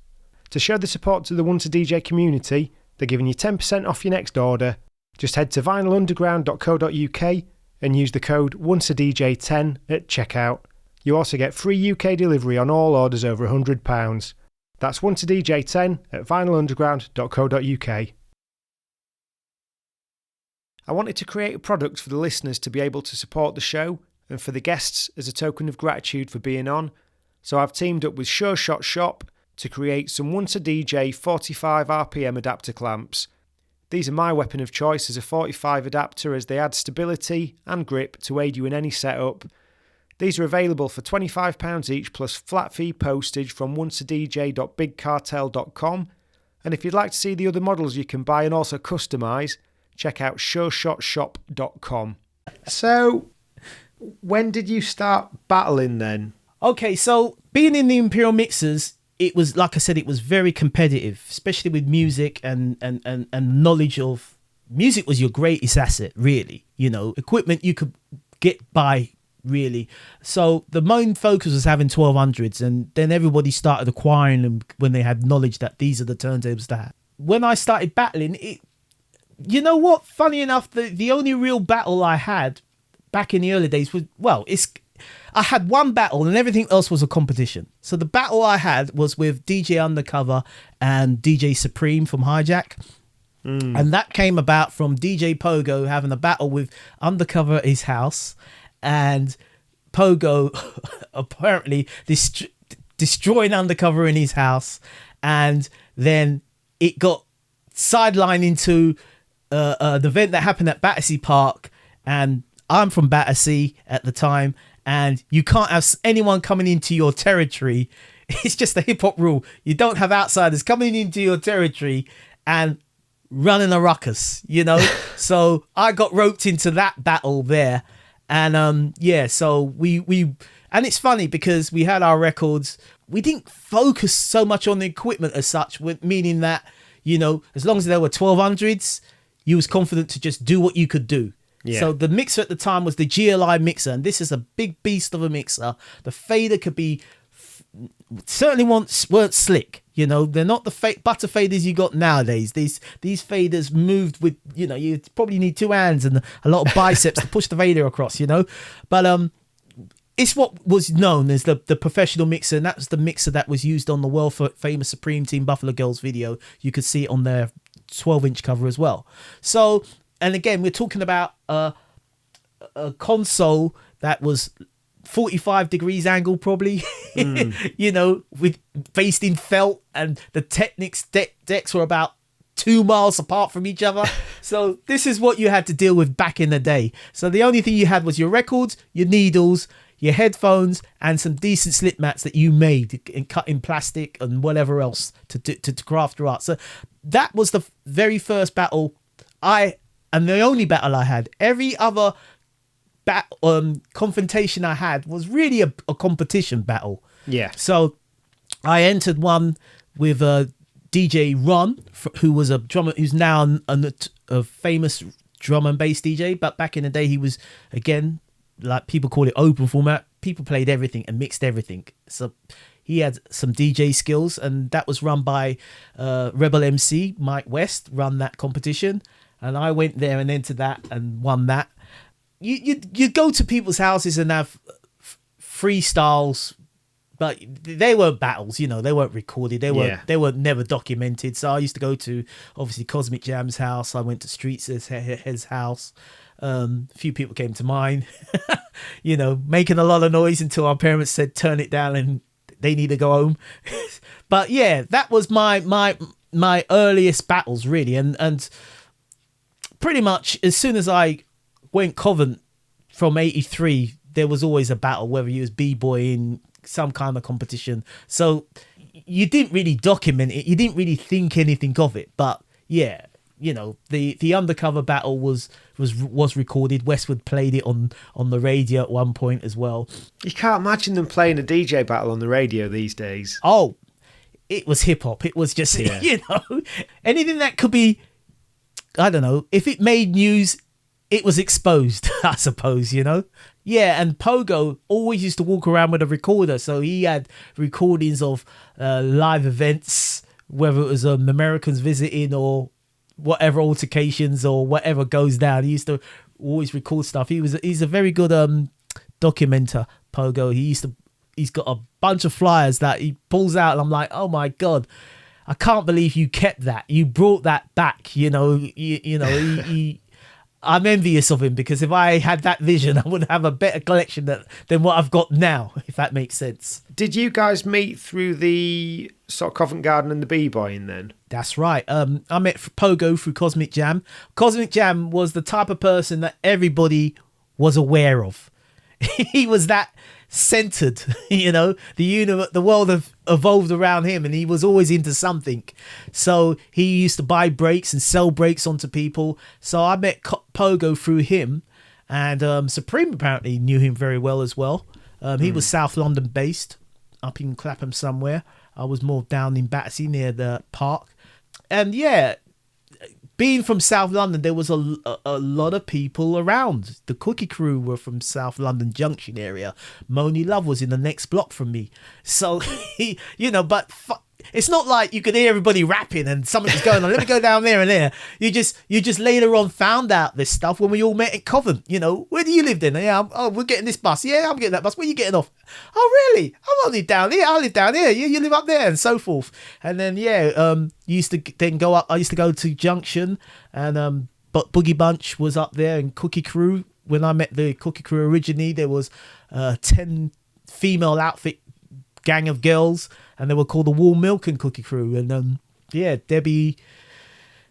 To show the support to the Once a DJ community, they're giving you 10% off your next order. Just head to vinylunderground.co.uk and use the code ONCEADJ10 at checkout. You also get free UK delivery on all orders over £100. That's ONCEADJ10 at vinylunderground.co.uk. I wanted to create a product for the listeners to be able to support the show and for the guests as a token of gratitude for being on, so I've teamed up with Sure Shot Shop to create some Once a DJ 45 RPM adapter clamps. These are my weapon of choice as a 45 adapter, as they add stability and grip to aid you in any setup. These are available for £25 each plus flat fee postage from onceadj.bigcartel.com, and if you'd like to see the other models you can buy and also customise, check out sureshotshop.com. So, when did you start battling then? Okay, so being in the Imperial Mixers, it was, like I said, it was very competitive, especially with music and knowledge of music was your greatest asset, really. Equipment you could get by, really. So the main focus was having 1200s, and then everybody started acquiring them when they had knowledge that these are the turntables to have. When I started battling, funny enough, the only real battle I had back in the early days was, I had one battle and everything else was a competition. So the battle I had was with DJ Undercover and DJ Supreme from Hijack. And that came about from DJ Pogo having a battle with Undercover at his house, and Pogo apparently destroying Undercover in his house, and then it got sidelined into an event that happened at Battersea Park, and I'm from Battersea at the time, and you can't have anyone coming into your territory. It's just a hip-hop rule. You don't have outsiders coming into your territory and running a ruckus, So I got roped into that battle there. And so we and it's funny because we had our records. We didn't focus so much on the equipment as such, meaning that, as long as there were 1200s, you was confident to just do what you could do. Yeah. So the mixer at the time was the GLI mixer, and this is a big beast of a mixer. The fader could be certainly weren't slick. They're not the butter faders you got nowadays. These faders moved with, you probably need two hands and a lot of biceps to push the fader across. But it's what was known as the professional mixer, and that's the mixer that was used on the world famous Supreme Team Buffalo Girls video. You could see it on their 12-inch cover as well. So. And again, we're talking about a console that was 45 degrees angle, probably, with based in felt, and the Technics decks were about 2 miles apart from each other. So this is what you had to deal with back in the day. So the only thing you had was your records, your needles, your headphones, and some decent slip mats that you made and cut in plastic and whatever else to craft your art. So that was the very first battle and the only battle I had. Every other confrontation I had was really a competition battle. Yeah. So I entered one with DJ Ron, who was a drummer, who's now a famous drum and bass DJ. But back in the day, he was, again, like people call it open format. People played everything and mixed everything. So he had some DJ skills, and that was run by Rebel MC, Mike West, run that competition. And I went there and entered that and won that. You go to people's houses and have freestyles But they weren't battles, you know. They weren't recorded. They weren't. Yeah. They were never documented. So I used to go to obviously Cosmic Jam's house. I went to Streets' his house. A few people came to mine. You know, making a lot of noise until our parents said turn it down and they need to go home. But yeah, that was my earliest battles really, and pretty much as soon as I went Covent from '83, there was always a battle, whether you was b-boying, some kind of competition. So you didn't really document it, you didn't really think anything of it. But yeah, you know, the undercover battle was recorded. Westwood played it on the radio at one point as well. You can't imagine them playing a DJ battle on the radio these days. Oh, it was hip hop. It was just, you know, anything that could be, I don't know, if it made news, it was exposed, I suppose, you know. Yeah, and Pogo always used to walk around with a recorder, so he had recordings of live events, whether it was Americans visiting or whatever altercations or whatever goes down. He used to always record stuff. He's a very good documenter, Pogo. He's got a bunch of flyers that he pulls out, and I'm like, oh my god, I can't believe you kept that. You brought that back. You know, he I'm envious of him, because if I had that vision, I would have a better collection than what I've got now, if that makes sense. Did you guys meet through the sort of Covent Garden and the b-boying then? That's right. I met Pogo through Cosmic Jam. Cosmic Jam was the type of person that everybody was aware of. He was that centered, you know. The world have evolved around him, and he was always into something. So he used to buy breaks and sell breaks onto people. So I met Pogo through him, and Supreme apparently knew him very well as well. He was South London based, up in Clapham somewhere. I was more down in Battersea near the park. And yeah, being from South London, there was a lot of people around. The Cookie Crew were from South London Junction area. Moni Love was in the next block from me. So, you know, but it's not like you could hear everybody rapping and something was going on. Let me go down there and there. You just later on found out this stuff when we all met at Covent. You know, where do you live then? Yeah, we're getting this bus. Yeah, I'm getting that bus. Where are you getting off? Oh, really? I'm only down here. I live down here. You live up there, and so forth. And then, yeah, used to then go up. I used to go to Junction, and but Boogie Bunch was up there, and Cookie Crew. When I met the Cookie Crew originally, there was 10 female outfit gang of girls, and they were called the Warm Milk and Cookie Crew. And yeah, Debbie,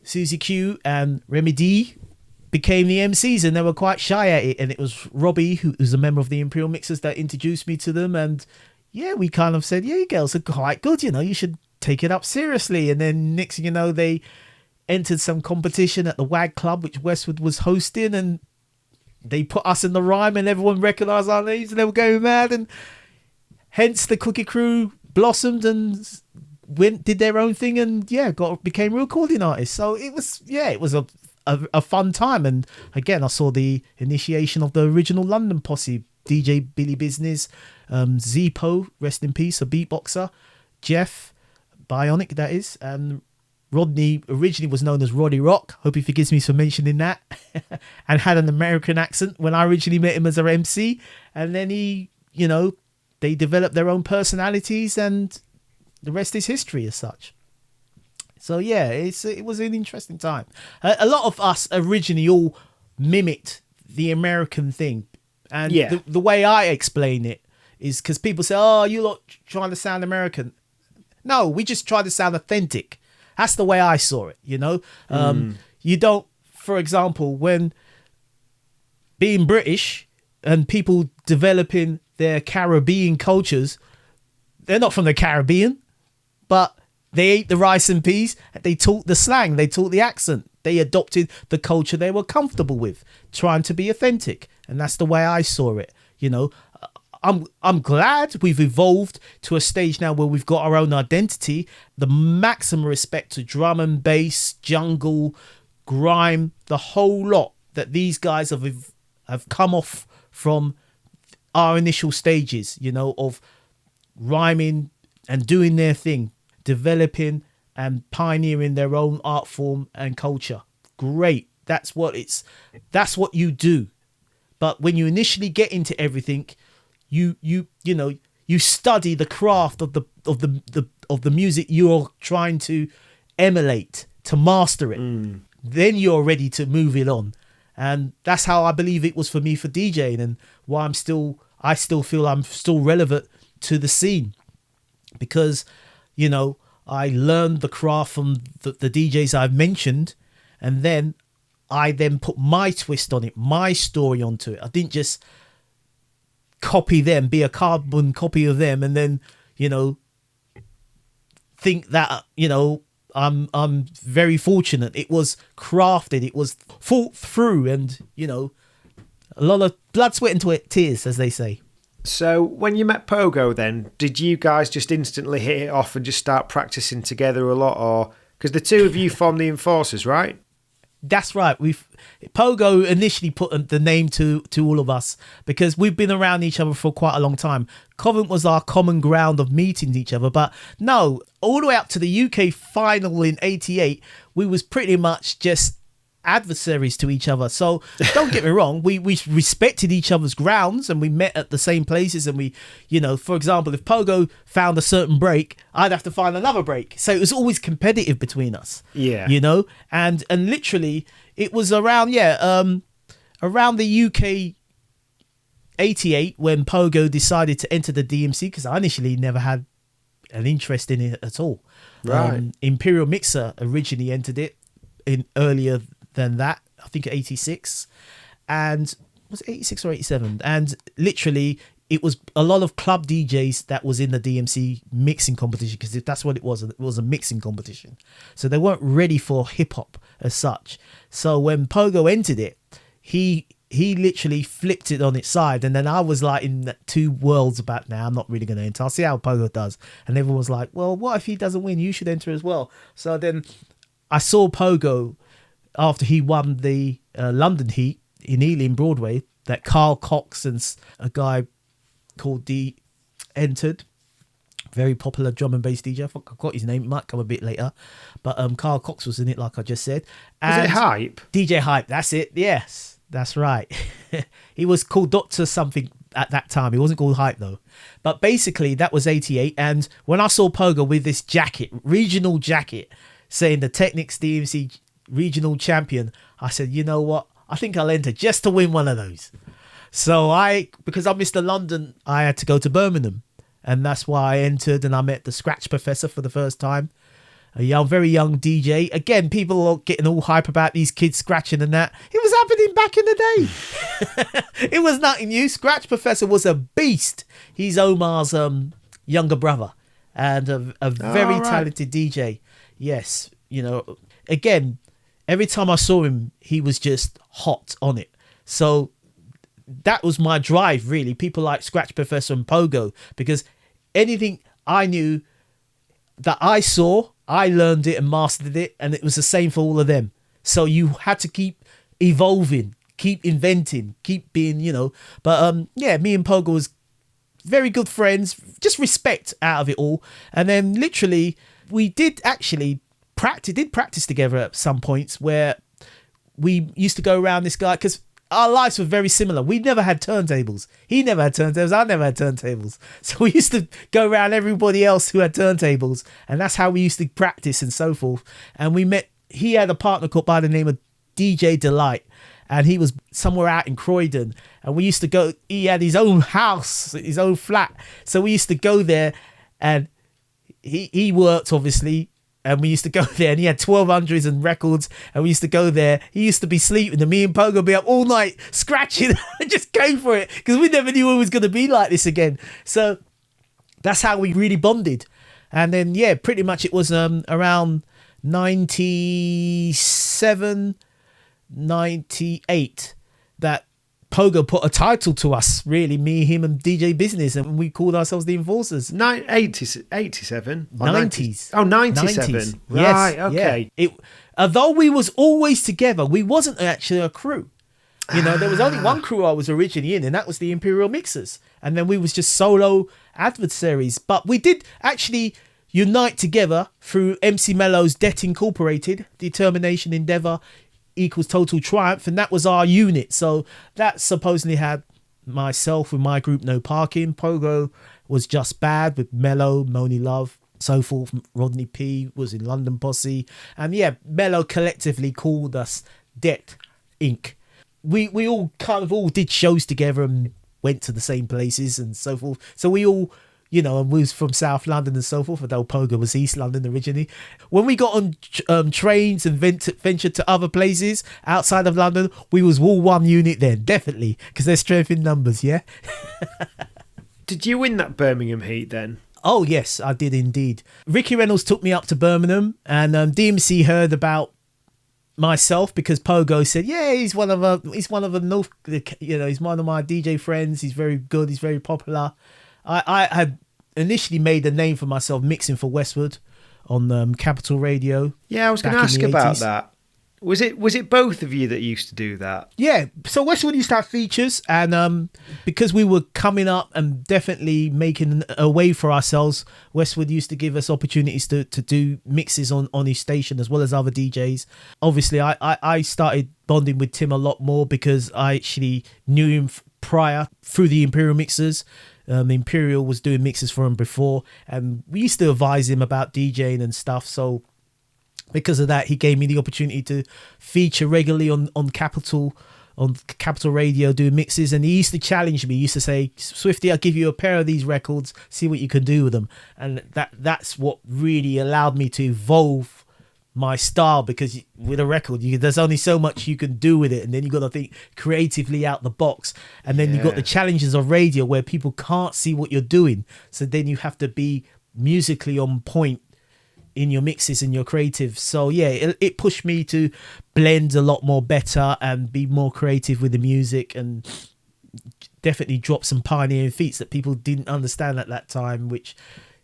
Susie Q, and Remy D became the MCs, and they were quite shy at it. And it was Robbie, who was a member of the Imperial Mixers, that introduced me to them. And yeah, we kind of said, yeah, you girls are quite good, you know, you should take it up seriously. And then next thing you know, they entered some competition at the WAG Club, which Westwood was hosting, and they put us in the rhyme, and everyone recognised our names, and they were going mad. And hence the Cookie Crew blossomed and did their own thing, and yeah, became recording artists. So it was a fun time. And again, I saw the initiation of the original London posse: DJ Billy Business, Zippo, rest in peace, a beatboxer, Jeff Bionic, that is, and Rodney originally was known as Roddy Rock. Hope he forgives me for mentioning that. And had an American accent when I originally met him as an MC. And then he, you know, they developed their own personalities, and the rest is history as such. So yeah, it was an interesting time. A lot of us originally all mimicked the American thing. And yeah, the way I explain it is because people say, oh, you lot trying to sound American. No, we just try to sound authentic. That's the way I saw it, you know. You don't, for example, when being British and people developing their Caribbean cultures, they're not from the Caribbean, but they ate the rice and peas, they taught the slang, they taught the accent, they adopted the culture they were comfortable with, trying to be authentic. And that's the way I saw it, you know. I'm glad we've evolved to a stage now where we've got our own identity. The maximum respect to drum and bass, jungle, grime, the whole lot that these guys have come off from our initial stages, you know, of rhyming and doing their thing, developing and pioneering their own art form and culture. Great. That's what you do. But when you initially get into everything, you know, you study the craft of the music you're trying to emulate, to master it. Then you're ready to move it on. And that's how I believe it was for me for DJing, and why I still feel I'm still relevant to the scene, because, you know, I learned the craft from the DJs I've mentioned, and then I put my twist on it, my story onto it. I didn't just copy them, be a carbon copy of them, and then, you know, think that, you know, I'm very fortunate. It was crafted, it was thought through, and, you know, a lot of blood, sweat and tears, as they say. So when you met Pogo then, did you guys just instantly hit it off and just start practicing together a lot? Or because the two of you formed the Enforcers, right? That's right. Pogo initially put the name to all of us because we've been around each other for quite a long time. Covent was our common ground of meeting each other. But no, all the way up to the UK final in '88, we was pretty much just adversaries to each other. So don't get me wrong, we respected each other's grounds, and we met at the same places, and we, you know, for example, if Pogo found a certain break, I'd have to find another break. So it was always competitive between us. Yeah. You know, and literally it was around around the UK '88 when Pogo decided to enter the DMC, because I initially never had an interest in it at all. Right. Imperial Mixer originally entered it in earlier than that, I think 86, and was it 86 or 87? And literally it was a lot of club DJs that was in the DMC mixing competition, because that's what it was a mixing competition. So they weren't ready for hip hop as such. So when Pogo entered it, he literally flipped it on its side, and then I was like in two worlds about, now I'm not really going to enter, I'll see how Pogo does. And everyone was like, well, what if he doesn't win? You should enter as well. So then I saw Pogo after he won the London Heat in Ealing Broadway, that Carl Cox and a guy called D entered. Very popular drum and bass DJ. I forgot his name. It might come a bit later. But Carl Cox was in it, like I just said. And was it Hype? DJ Hype, that's it. Yes, that's right. He was called Dr. something at that time. He wasn't called Hype, though. But basically, that was 88. And when I saw Pogo with this jacket, regional jacket, saying the Technics DMC regional champion, I said, you know what, I think I'll enter just to win one of those. So because I missed the London, I had to go to Birmingham, and that's why I entered, and I met the Scratch Professor for the first time, a very young DJ. Again, people are getting all hype about these kids scratching and that. It was happening back in the day. It was nothing new. Scratch Professor was a beast. He's Omar's younger brother, and a very talented DJ. Yes, you know, again, every time I saw him, he was just hot on it. So that was my drive, really. People like Scratch Professor and Pogo, because anything I knew that I saw, I learned it and mastered it, and it was the same for all of them. So you had to keep evolving, keep inventing, keep being, you know. But yeah, me and Pogo was very good friends, just respect out of it all. And then literally we did actually practice together at some points, where we used to go around this guy, because our lives were very similar. We never had turntables. He never had turntables. I never had turntables. So we used to go around everybody else who had turntables, and that's how we used to practice and so forth. And he had a partner called by the name of DJ Delight, and he was somewhere out in Croydon, and we used to go, he had his own house, his own flat. So we used to go there, and he worked obviously, and we used to go there, and he had 1200s and records, and we used to go there. He used to be sleeping, and me and Pogo would be up all night scratching and just going for it, because we never knew it was going to be like this again. So that's how we really bonded. And then, yeah, pretty much it was around 97, 98 that Pogo put a title to us, really, me, him, and DJ Business, and we called ourselves the Enforcers. 87? 90s. Oh, 97. 90s. Right, yes, okay. Yeah. Although we was always together, we wasn't actually a crew. You know, there was only one crew I was originally in, and that was the Imperial Mixers. And then we was just solo adversaries. But we did actually unite together through MC Mello's Debt Incorporated, Determination Endeavour equals Total Triumph, and that was our unit. So that supposedly had myself with my group No Parking. Pogo was Just Bad with Mello, Moni Love, so forth. Rodney P was in London Posse. And yeah, Mello collectively called us Det Inc. We all kind of all did shows together and went to the same places and so forth. So we all, you know, and we was from South London and so forth, although Pogo was East London originally. When we got on trains and ventured to other places outside of London, we was all one unit then, definitely, because there's strength in numbers, yeah? Did you win that Birmingham heat then? Oh, yes, I did indeed. Ricky Reynolds took me up to Birmingham, and DMC heard about myself because Pogo said, yeah, he's one of the North, you know, he's one of my DJ friends. He's very good. He's very popular. I had initially made a name for myself mixing for Westwood on Capital Radio. Yeah, I was going to ask about that. Was it both of you that used to do that? Yeah, so Westwood used to have features, and because we were coming up and definitely making a way for ourselves, Westwood used to give us opportunities to do mixes on his station as well as other DJs. Obviously, I started bonding with Tim a lot more because I actually knew him prior through the Imperial mixers. Imperial was doing mixes for him before, and we used to advise him about DJing and stuff, so because of that, he gave me the opportunity to feature regularly on Capital Radio doing mixes, and he used to challenge me. He used to say, Swifty, I'll give you a pair of these records, see what you can do with them. And that's what really allowed me to evolve my style, because with a record, there's only so much you can do with it, and then you got to think creatively out the box, and then you got the challenges of radio where people can't see what you're doing, so then you have to be musically on point in your mixes and your creative. So yeah, it pushed me to blend a lot more better and be more creative with the music, and definitely drop some pioneering feats that people didn't understand at that time, which,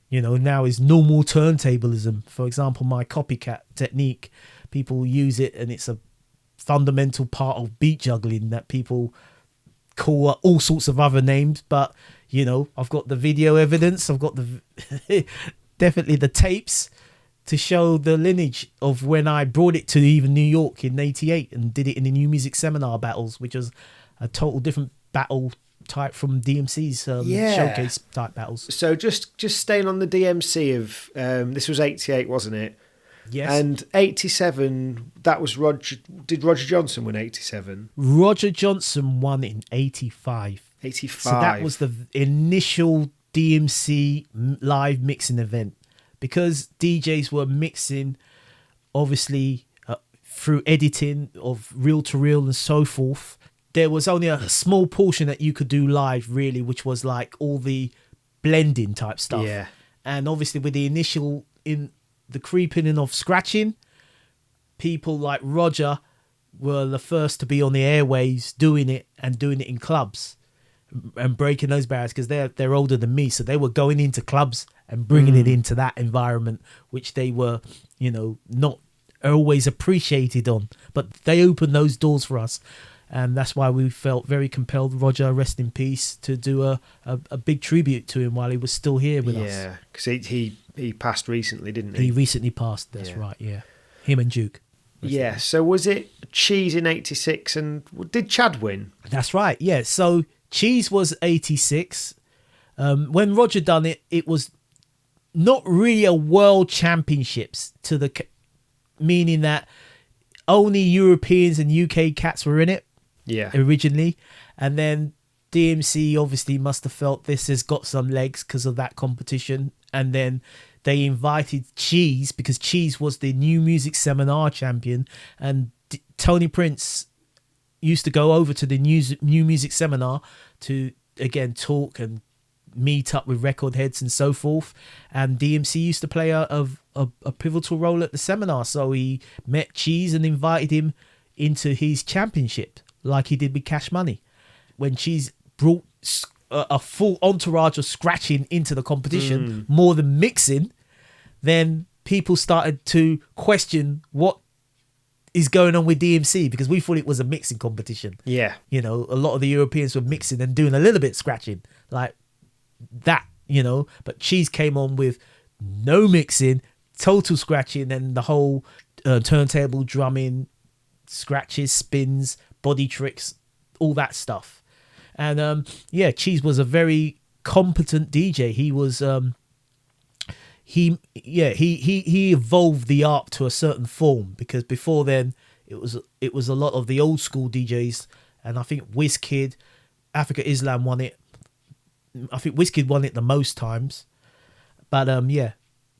you know, now is normal turntablism. For example, my copycat technique, people use it, and it's a fundamental part of beat juggling that people call all sorts of other names. But, you know, I've got the video evidence, I've got the definitely the tapes to show the lineage of when I brought it to even New York in '88 and did it in the New Music Seminar battles, which was a total different battle type from DMC's showcase type battles. So just staying on the DMC of this was '88, wasn't it? Yes. And '87, that was Roger. Did Roger Johnson win '87? Roger Johnson won in '85. '85. So that was the initial DMC live mixing event. Because DJs were mixing, obviously, through editing of reel-to-reel and so forth, there was only a small portion that you could do live, really, which was like all the blending type stuff. Yeah. And obviously with the initial, in the creeping in of scratching, people like Roger were the first to be on the airwaves doing it, and doing it in clubs and breaking those barriers, because they're older than me, so they were going into clubs and bringing it into that environment, which they were, you know, not always appreciated on, but they opened those doors for us, and that's why we felt very compelled, Roger, rest in peace, to do a big tribute to him while he was still here with us. Yeah, because he passed recently, didn't he? He recently passed, that's right, yeah. Him and Duke. Yeah, so was it Cheese in '86, and did Chad win? That's right, yeah. So Cheese was '86. When Roger done it, it was not really a world championships meaning that only Europeans and UK cats were in it. Yeah. Originally, and then DMC obviously must have felt this has got some legs because of that competition, and then they invited Cheese, because Cheese was the New Music Seminar champion, and Tony Prince used to go over to the New Music Seminar to again talk and meet up with record heads and so forth, and DMC used to play a pivotal role at the seminar, so he met Cheese and invited him into his championship like he did with Cash Money. When Cheese brought a full entourage of scratching into the competition more than mixing, then people started to question what is going on with DMC, because we thought it was a mixing competition. Yeah. You know, a lot of the Europeans were mixing and doing a little bit scratching like that, you know, but Cheese came on with no mixing, total scratching, and the whole turntable drumming, scratches, spins, body tricks, all that stuff. And yeah, Cheese was a very competent DJ. He was he evolved the art to a certain form, because before then it was a lot of the old school DJs, and I think Wizkid, Africa Islam won it. I think Wizkid won it the most times. But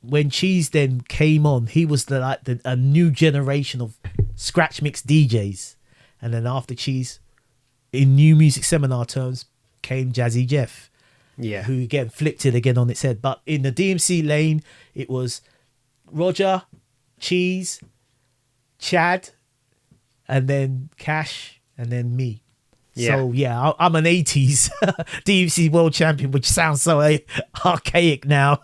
when Cheese then came on, he was a new generation of scratch mix DJs. And then after Cheese, in new music seminar terms, came Jazzy Jeff. Yeah. Who again flipped it again on its head. But in the DMC lane, it was Roger, Cheese, Chad, and then Cash, and then me. Yeah. So yeah, I'm an 80s DMC World Champion, which sounds so archaic now.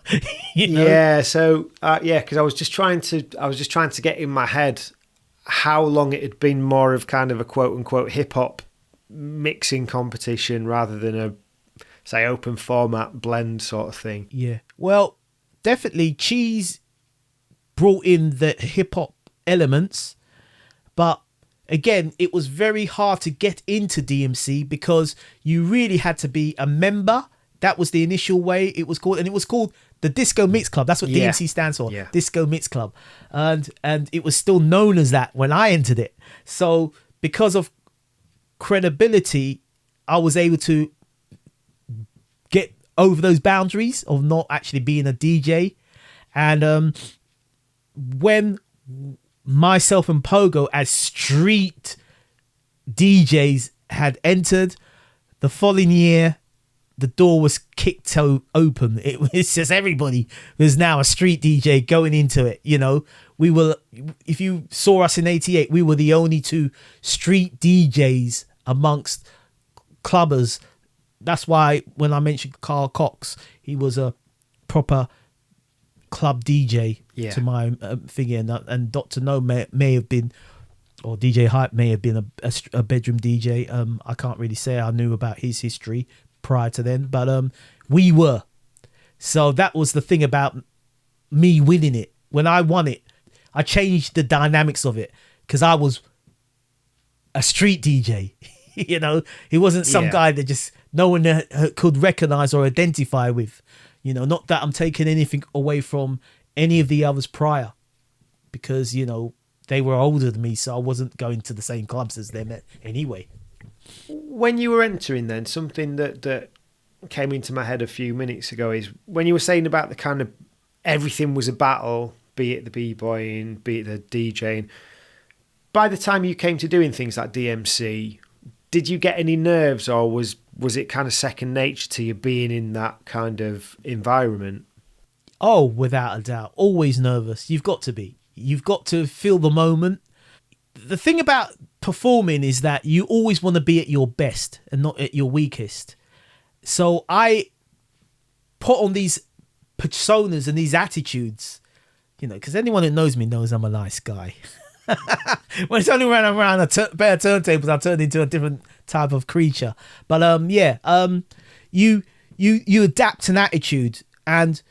You know? Yeah. So because I was just trying to get in my head how long it had been more of kind of a quote unquote hip hop mixing competition rather than a, say, open format blend sort of thing. Yeah. Well, definitely Cheese brought in the hip hop elements, but again, it was very hard to get into DMC because you really had to be a member. That was the initial way it was called, and it was called the Disco Mix Club. That's what DMC stands for, Disco Mix Club, and it was still known as that when I entered it. So because of credibility, I was able to get over those boundaries of not actually being a DJ. And when myself and Pogo as street DJs had entered, the following year the door was kicked open. It was just everybody was now a street DJ going into it. You know, we were, if you saw us in 88, we were the only two street DJs amongst clubbers. That's why when I mentioned Carl Cox, he was a proper club DJ to my figure, and Dr. No may have been, or DJ Hype may have been a bedroom DJ. I can't really say I knew about his history prior to then, but we were. So that was the thing about me winning it. When I won it, I changed the dynamics of it because I was a street DJ. You know, he wasn't some guy that just no one could recognize or identify with. You know, not that I'm taking anything away from any of the others prior, because, you know, they were older than me, so I wasn't going to the same clubs as them anyway. When you were entering then, something that came into my head a few minutes ago is when you were saying about the kind of everything was a battle, be it the b-boying, be it the DJing. By the time you came to doing things like DMC, did you get any nerves, or was it kind of second nature to you being in that kind of environment? Oh, without a doubt. Always nervous. You've got to be. You've got to feel the moment. The thing about performing is that you always want to be at your best and not at your weakest. So I put on these personas and these attitudes, you know, because anyone who knows me knows I'm a nice guy. When it's only around a pair of turntables, I turn into a different type of creature. But you adapt an attitude, and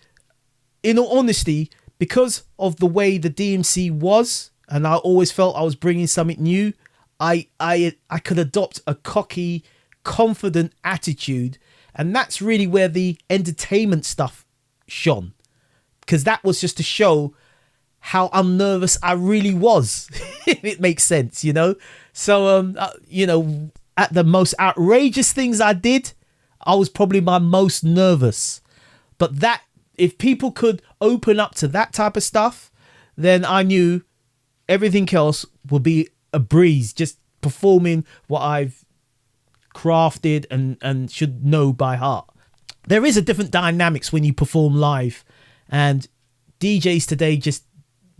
in all honesty, because of the way the DMC was, and I always felt I was bringing something new, I could adopt a cocky, confident attitude, and that's really where the entertainment stuff shone, because that was just to show how unnervous I really was. If it makes sense, you know. So you know, at the most outrageous things I did, I was probably my most nervous. But that, if people could open up to that type of stuff, then I knew everything else would be a breeze, just performing what I've crafted and should know by heart. There is a different dynamics when you perform live, and DJs today just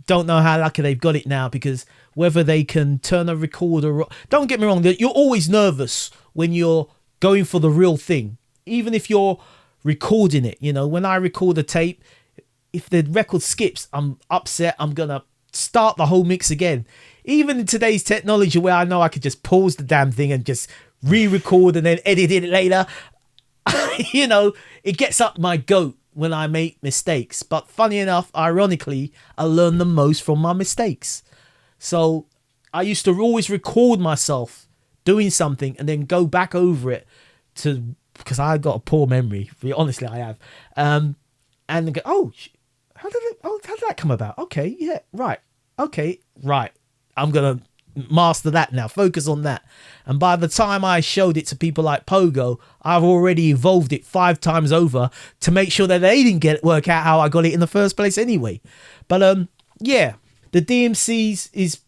don't know how lucky they've got it now, because whether they can turn a recorder, don't get me wrong, you're always nervous when you're going for the real thing, even if you're recording it. You know, when I record a tape, if the record skips, I'm upset. I'm gonna start the whole mix again. Even in today's technology, where I know I could just pause the damn thing and just re-record and then edit it later, you know, it gets up my goat when I make mistakes. But funny enough, ironically, I learn the most from my mistakes. So I used to always record myself doing something and then go back over it to because I got a poor memory. Honestly, I have. And they go, oh, how did that come about? Okay, yeah, right. Okay, right. I'm gonna master that now. Focus on that. And by the time I showed it to people like Pogo, I've already evolved it 5 times over to make sure that they didn't work out how I got it in the first place anyway. But yeah, the DMCs is.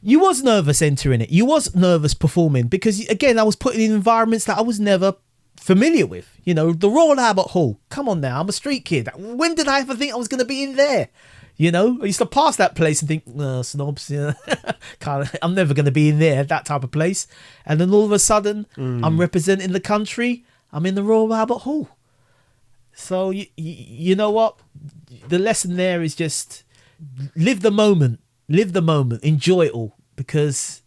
You was nervous entering it. You was nervous performing because, again, I was put in environments that I was never familiar with. You know, the Royal Albert Hall. Come on now, I'm a street kid. When did I ever think I was going to be in there? You know, I used to pass that place and think, snobs, yeah. I'm never going to be in there, that type of place. And then all of a sudden, I'm representing the country. I'm in the Royal Albert Hall. So, you know what? The lesson there is just live the moment. Live the moment, enjoy it all, because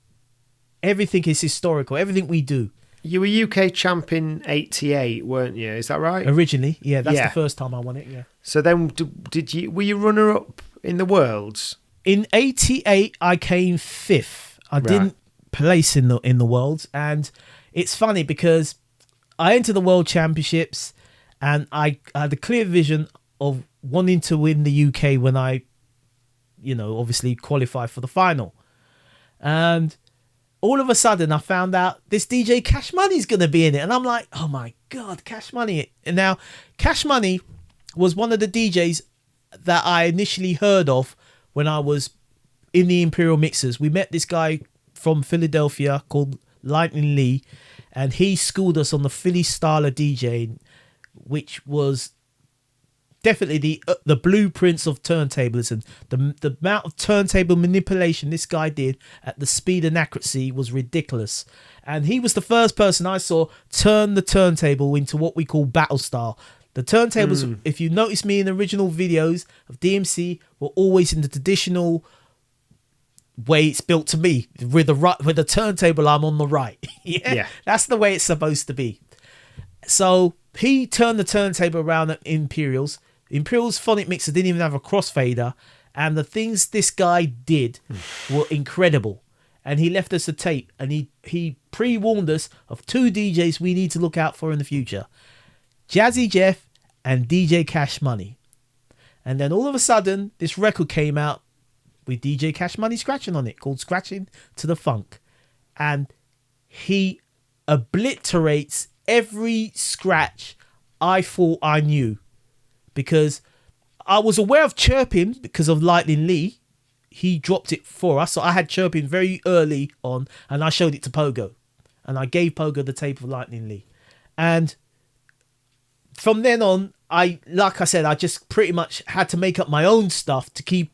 everything is historical, everything we do. You were UK champion 88, weren't you? Is that right? Originally, yeah, that's the first time I won it, yeah. So then were you runner-up in the Worlds? In 88, I came 5th. I didn't place in the Worlds, and it's funny because I entered the World Championships and I had a clear vision of wanting to win the UK when I obviously qualify for the final. And all of a sudden I found out this DJ Cash Money's going to be in it. And I'm like, oh my God, Cash Money. And now Cash Money was one of the DJs that I initially heard of when I was in the Imperial Mixers. We met this guy from Philadelphia called Lightning Lee, and he schooled us on the Philly style of DJing, which was definitely the blueprints of turntablism. The amount of turntable manipulation this guy did at the speed and accuracy was ridiculous. And he was the first person I saw turn the turntable into what we call battle style. The turntables, if you notice me in original videos of DMC, were always in the traditional way it's built to me. With the turntable, I'm on the right. Yeah, that's the way it's supposed to be. So he turned the turntable around at Imperials. Imperial's phonic mixer didn't even have a crossfader, and the things this guy did were incredible. And he left us a tape, and he pre-warned us of 2 DJs we need to look out for in the future: Jazzy Jeff and DJ Cash Money. And then all of a sudden, this record came out with DJ Cash Money scratching on it, called Scratching to the Funk. And he obliterates every scratch I thought I knew. Because I was aware of chirping because of Lightning Lee. He dropped it for us. So I had chirping very early on, and I showed it to Pogo. And I gave Pogo the tape of Lightning Lee. And from then on, like I said, I just pretty much had to make up my own stuff to keep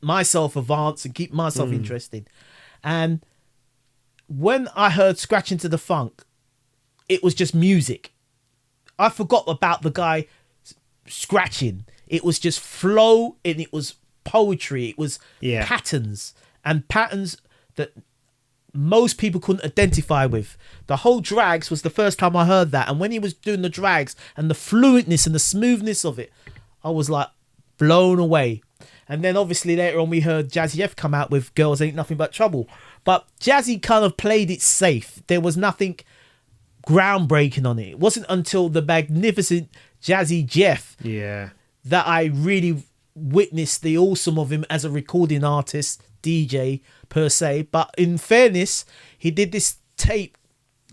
myself advanced and keep myself interested. And when I heard Scratching to the Funk, it was just music. I forgot about the guy scratching. It was just flow, and it was poetry. It was patterns, and patterns that most people couldn't identify with. The whole drags was the first time I heard that, and when he was doing the drags and the fluidness and the smoothness of it, I was like blown away. And then obviously later on we heard Jazzy F come out with Girls Ain't Nothing But Trouble, but Jazzy kind of played it safe. There was nothing groundbreaking on it. It wasn't until the magnificent Jazzy Jeff that I really witnessed the awesome of him as a recording artist, DJ per se. But in fairness, he did this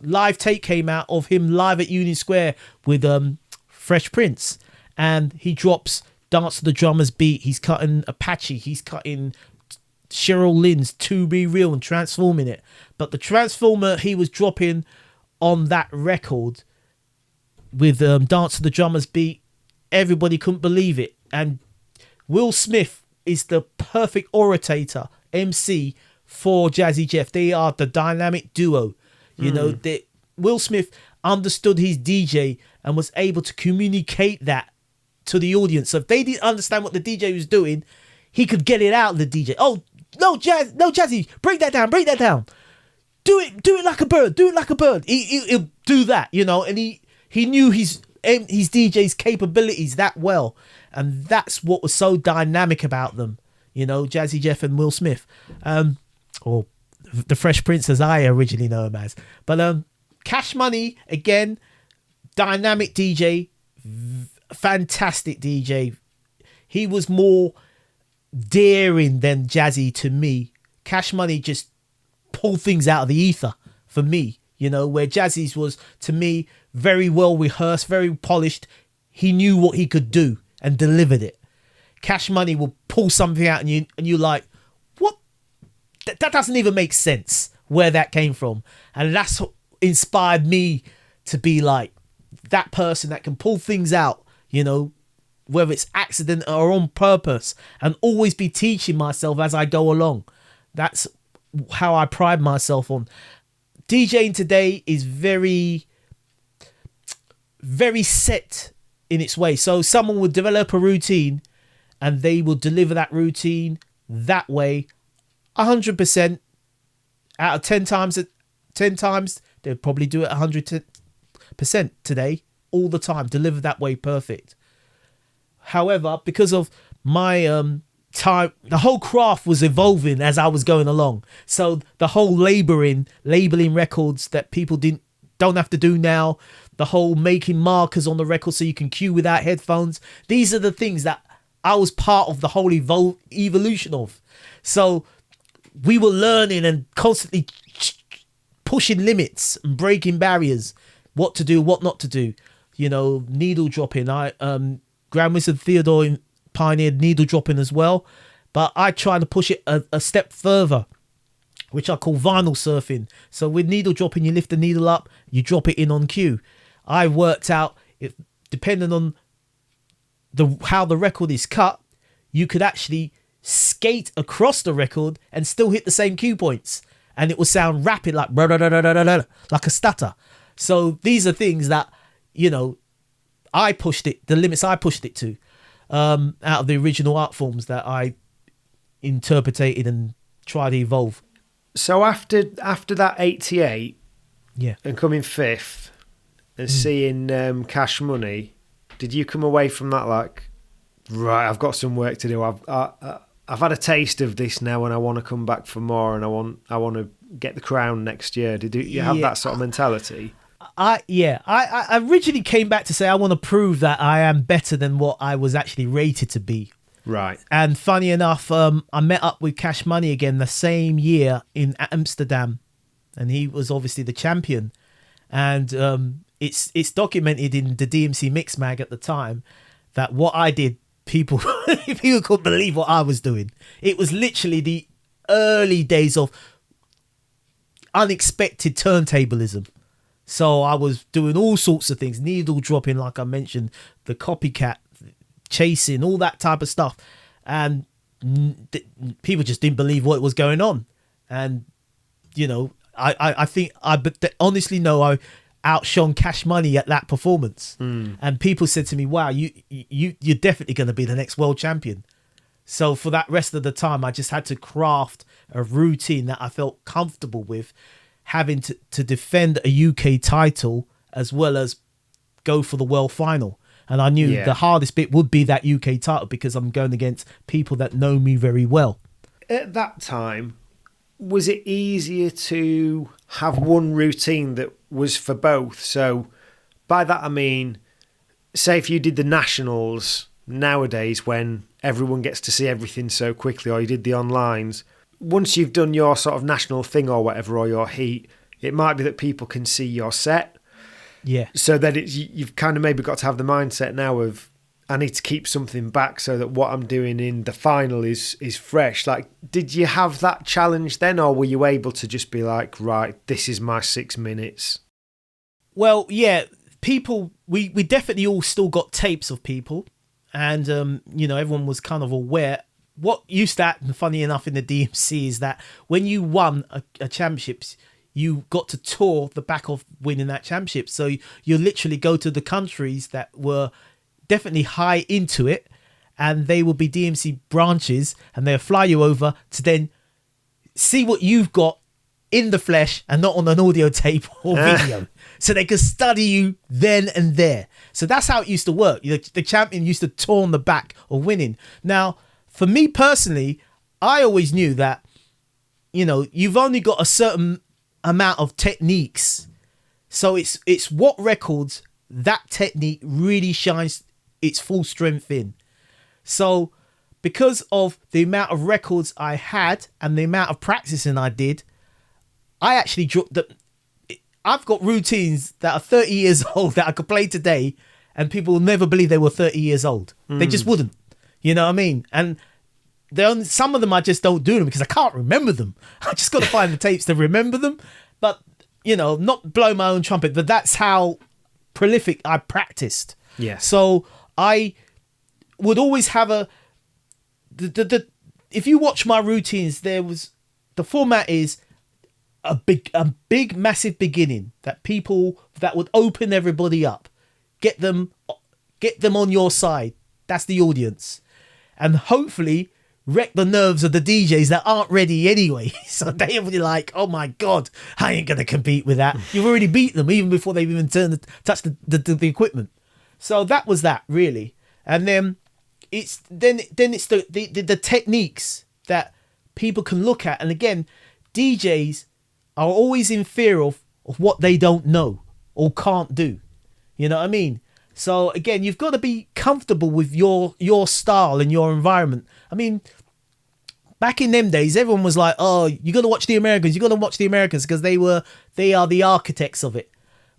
live tape came out of him live at Union Square with Fresh Prince, and he drops Dance to the Drummer's Beat. He's cutting Apache, he's cutting Cheryl Lynn's To Be Real and transforming it. But the transformer he was dropping on that record with Dance to the Drummer's Beat, everybody couldn't believe it. And Will Smith is the perfect orator, MC, for Jazzy Jeff. They are the dynamic duo. You know, Will Smith understood his DJ and was able to communicate that to the audience. So if they didn't understand what the DJ was doing, he could get it out of the DJ. Oh, no, Jazzy, break that down. Do it like a bird. He'll do that, you know. And he knew his DJ's capabilities that well, and that's what was so dynamic about them, you know, Jazzy Jeff and Will Smith, or the Fresh Prince as I originally know him as. But Cash Money, again, dynamic DJ, fantastic DJ. He was more daring than Jazzy to me. Cash Money just pulled things out of the ether for me, where Jazzy's was, to me, very well rehearsed, very polished. He knew what he could do and delivered it. Cash Money will pull something out and you're like, what? That doesn't even make sense where that came from. And that's what inspired me to be like that person that can pull things out, whether it's accident or on purpose, and always be teaching myself as I go along. That's how I pride myself on. DJing today is very, very set in its way. So someone would develop a routine and they will deliver that routine that way 100%. Out of 10 times, they'll probably do it 100% today, all the time, deliver that way perfect. However, because of my time, the whole craft was evolving as I was going along. So the whole labeling records that people don't have to do now, the whole making markers on the record so you can cue without headphones. These are the things that I was part of the whole evolution of. So we were learning and constantly pushing limits and breaking barriers, what to do, what not to do. Needle dropping. Grand Wizard Theodore pioneered needle dropping as well, but I try to push it a step further, which I call vinyl surfing. So with needle dropping, you lift the needle up, you drop it in on cue. I worked out, if depending on how the record is cut, you could actually skate across the record and still hit the same cue points, and it will sound rapid, like like a stutter. So these are things that I pushed it, the limits I pushed it to, out of the original art forms that I interpreted and tried to evolve. So after that 88, yeah, and coming fifth and seeing Cash Money, did you come away from that like, right, I've got some work to do. I've had a taste of this now, and I want to come back for more, and I want to get the crown next year. Did you have that sort of mentality? I originally came back to say I want to prove that I am better than what I was actually rated to be. Right. And funny enough, I met up with Cash Money again the same year in Amsterdam, and he was obviously the champion. And it's documented in the DMC Mix Mag at the time that what I did, people couldn't believe what I was doing. It was literally the early days of unexpected turntablism. So I was doing all sorts of things, needle dropping, like I mentioned, the copycat, chasing, all that type of stuff. And people just didn't believe what was going on. And, I think I honestly know I outshone Cash Money at that performance. And people said to me, wow, you're definitely going to be the next world champion. So for that rest of the time, I just had to craft a routine that I felt comfortable with, having to defend a UK title as well as go for the world final. And I knew the hardest bit would be that UK title because I'm going against people that know me very well. At that time, was it easier to have one routine that was for both? So by that I mean, say if you did the nationals nowadays when everyone gets to see everything so quickly, or you did the onlines, once you've done your sort of national thing or whatever, or your heat, it might be that people can see your set. Yeah. So that you've kind of maybe got to have the mindset now of, I need to keep something back so that what I'm doing in the final is fresh. Like, did you have that challenge then, or were you able to just be like, right, this is my 6 minutes? Well, yeah, people, we definitely all still got tapes of people, and everyone was kind of aware. What used to happen, funny enough, in the DMC is that when you won a championships, you got to tour the back of winning that championship. So you literally go to the countries that were definitely high into it, and they will be DMC branches, and they'll fly you over to then see what you've got in the flesh and not on an audio tape or video. So they could study you then and there. So that's how it used to work. The champion used to tour on the back of winning. Now, for me personally, I always knew that, you've only got a certain amount of techniques So it's what records that technique really shines its full strength in. So because of the amount of records I had and the amount of practicing I did, I actually I've got routines that are 30 years old that I could play today, and people will never believe they were 30 years old. They just wouldn't. You know what I mean? And some of them I just don't do them because I can't remember them. I just got to find the tapes to remember them. But, you know, not blow my own trumpet, but that's how prolific I practiced. Yeah. So I would always have if you watch my routines, the format is a big massive beginning that would open everybody up, get them on your side. That's the audience, and hopefully wreck the nerves of the DJs that aren't ready anyway. So they will be like, oh my god, I ain't gonna compete with that. You've already beat them even before they've even touched the equipment. So that was that really. And then it's the techniques that people can look at. And again, DJs are always in fear of what they don't know or can't do. You know what I mean? So again, you've got to be comfortable with your style and your environment. I mean, back in them days, everyone was like, oh, you got to watch the Americans. You got to watch the Americans because they are the architects of it.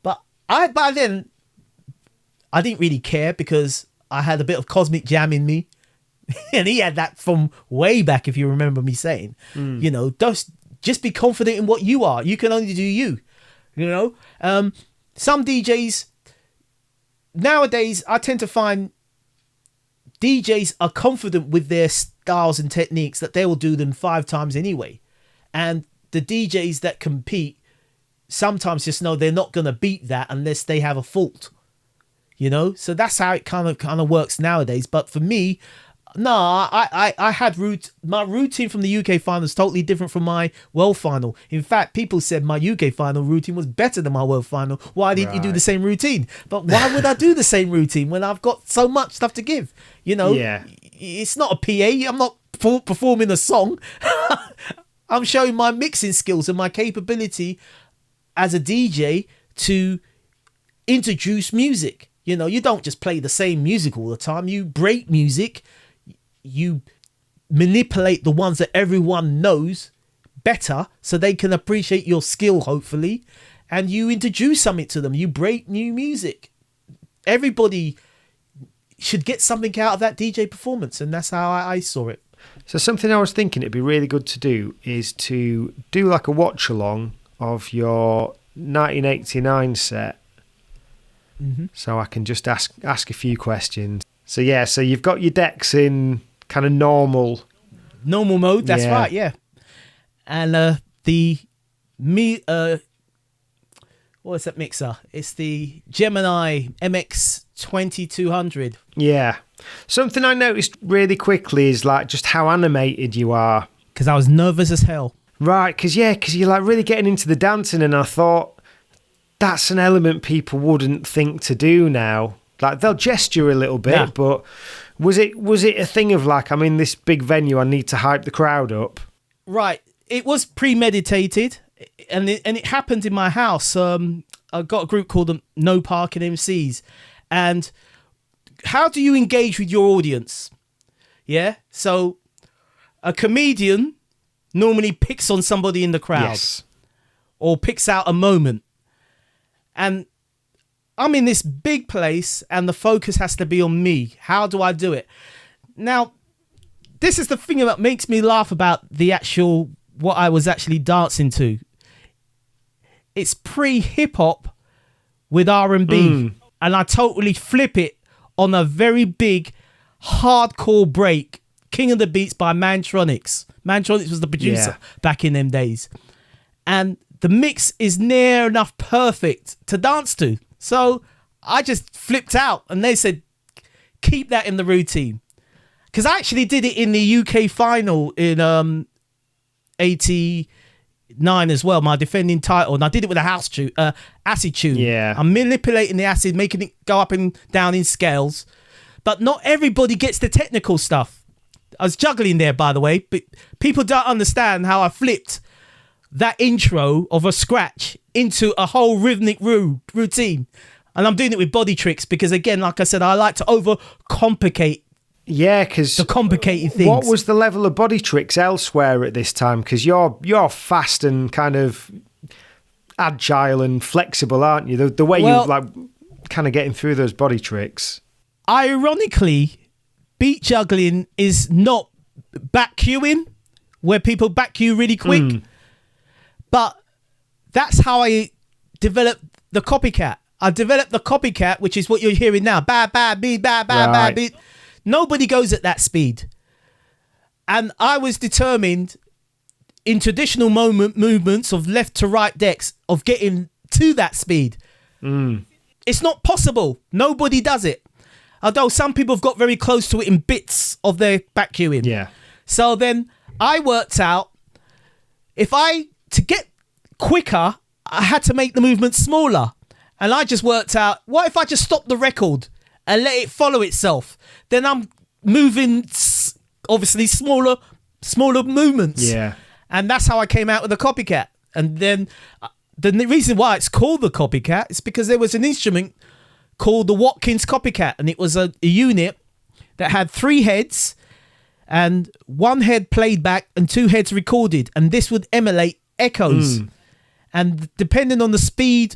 But by then, I didn't really care because I had a bit of cosmic jam in me. And he had that from way back, if you remember me saying, you know, just be confident in what you are. You can only do you, you know. Some DJs, nowadays, I tend to find DJs are confident with their styles and techniques that they will do them 5 times anyway. And the DJs that compete sometimes just know they're not going to beat that unless they have a fault. You know, so that's how it kind of works nowadays. But for me, no, I had my routine from the UK final is totally different from my world final. In fact, people said my UK final routine was better than my world final. Why didn't you do the same routine? But why would I do the same routine when I've got so much stuff to give? You know, it's not a PA. I'm not performing a song. I'm showing my mixing skills and my capability as a DJ to introduce music. You know, you don't just play the same music all the time. You break music. You manipulate the ones that everyone knows better so they can appreciate your skill, hopefully. And you introduce something to them. You break new music. Everybody should get something out of that DJ performance. And that's how I saw it. So something I was thinking it'd be really good to do is to do like a watch along of your 1989 set. So I can just ask a few questions. So yeah, so you've got your decks in kind of normal mode. That's right, yeah. And what's that mixer? It's the Gemini MX 2200. Yeah. Something I noticed really quickly is like just how animated you are. Because I was nervous as hell. Right, because you're like really getting into the dancing, and I thought, that's an element people wouldn't think to do now. Like they'll gesture a little bit, but was it a thing of like, I'm in this big venue, I need to hype the crowd up? Right. It was premeditated, and it happened in my house. I got a group called No Parking MCs, and how do you engage with your audience? Yeah. So a comedian normally picks on somebody in the crowd, or picks out a moment. And I'm in this big place and the focus has to be on me. How do I do it? Now, this is the thing that makes me laugh about what I was actually dancing to. It's pre-hip hop with R&B. And I totally flip it on a very big hardcore break. King of the Beats by Mantronics. Mantronics was the producer back in them days. And the mix is near enough perfect to dance to. So I just flipped out and they said, keep that in the routine. Because I actually did it in the UK final in 89 as well, my defending title. And I did it with a house tune, acid tune. Yeah. I'm manipulating the acid, making it go up and down in scales. But not everybody gets the technical stuff. I was juggling there, by the way, but people don't understand how I flipped that intro of a scratch into a whole rhythmic routine. And I'm doing it with body tricks because, again, like I said, I like to overcomplicate. Yeah, because the complicated things. What was the level of body tricks elsewhere at this time? Because you're fast and kind of agile and flexible, aren't you? The way you like kind of getting through those body tricks. Ironically, beat juggling is not back cueing, where people back cue really quick. But that's how I developed the copycat. I developed the copycat, which is what you're hearing now. Ba, ba, beat, ba, ba, ba, beat. Nobody goes at that speed. And I was determined in traditional movements of left to right decks of getting to that speed. It's not possible. Nobody does it. Although some people have got very close to it in bits of their back cueing. Yeah. So then I worked out to get quicker, I had to make the movement smaller. And I just worked out, what if I just stop the record and let it follow itself? Then I'm moving, obviously, smaller movements. Yeah. And that's how I came out with the copycat. And then the reason why it's called the copycat is because there was an instrument called the Watkins copycat. And it was a unit that had 3 heads and 1 head played back and 2 heads recorded. And this would emulate echoes. And depending on the speed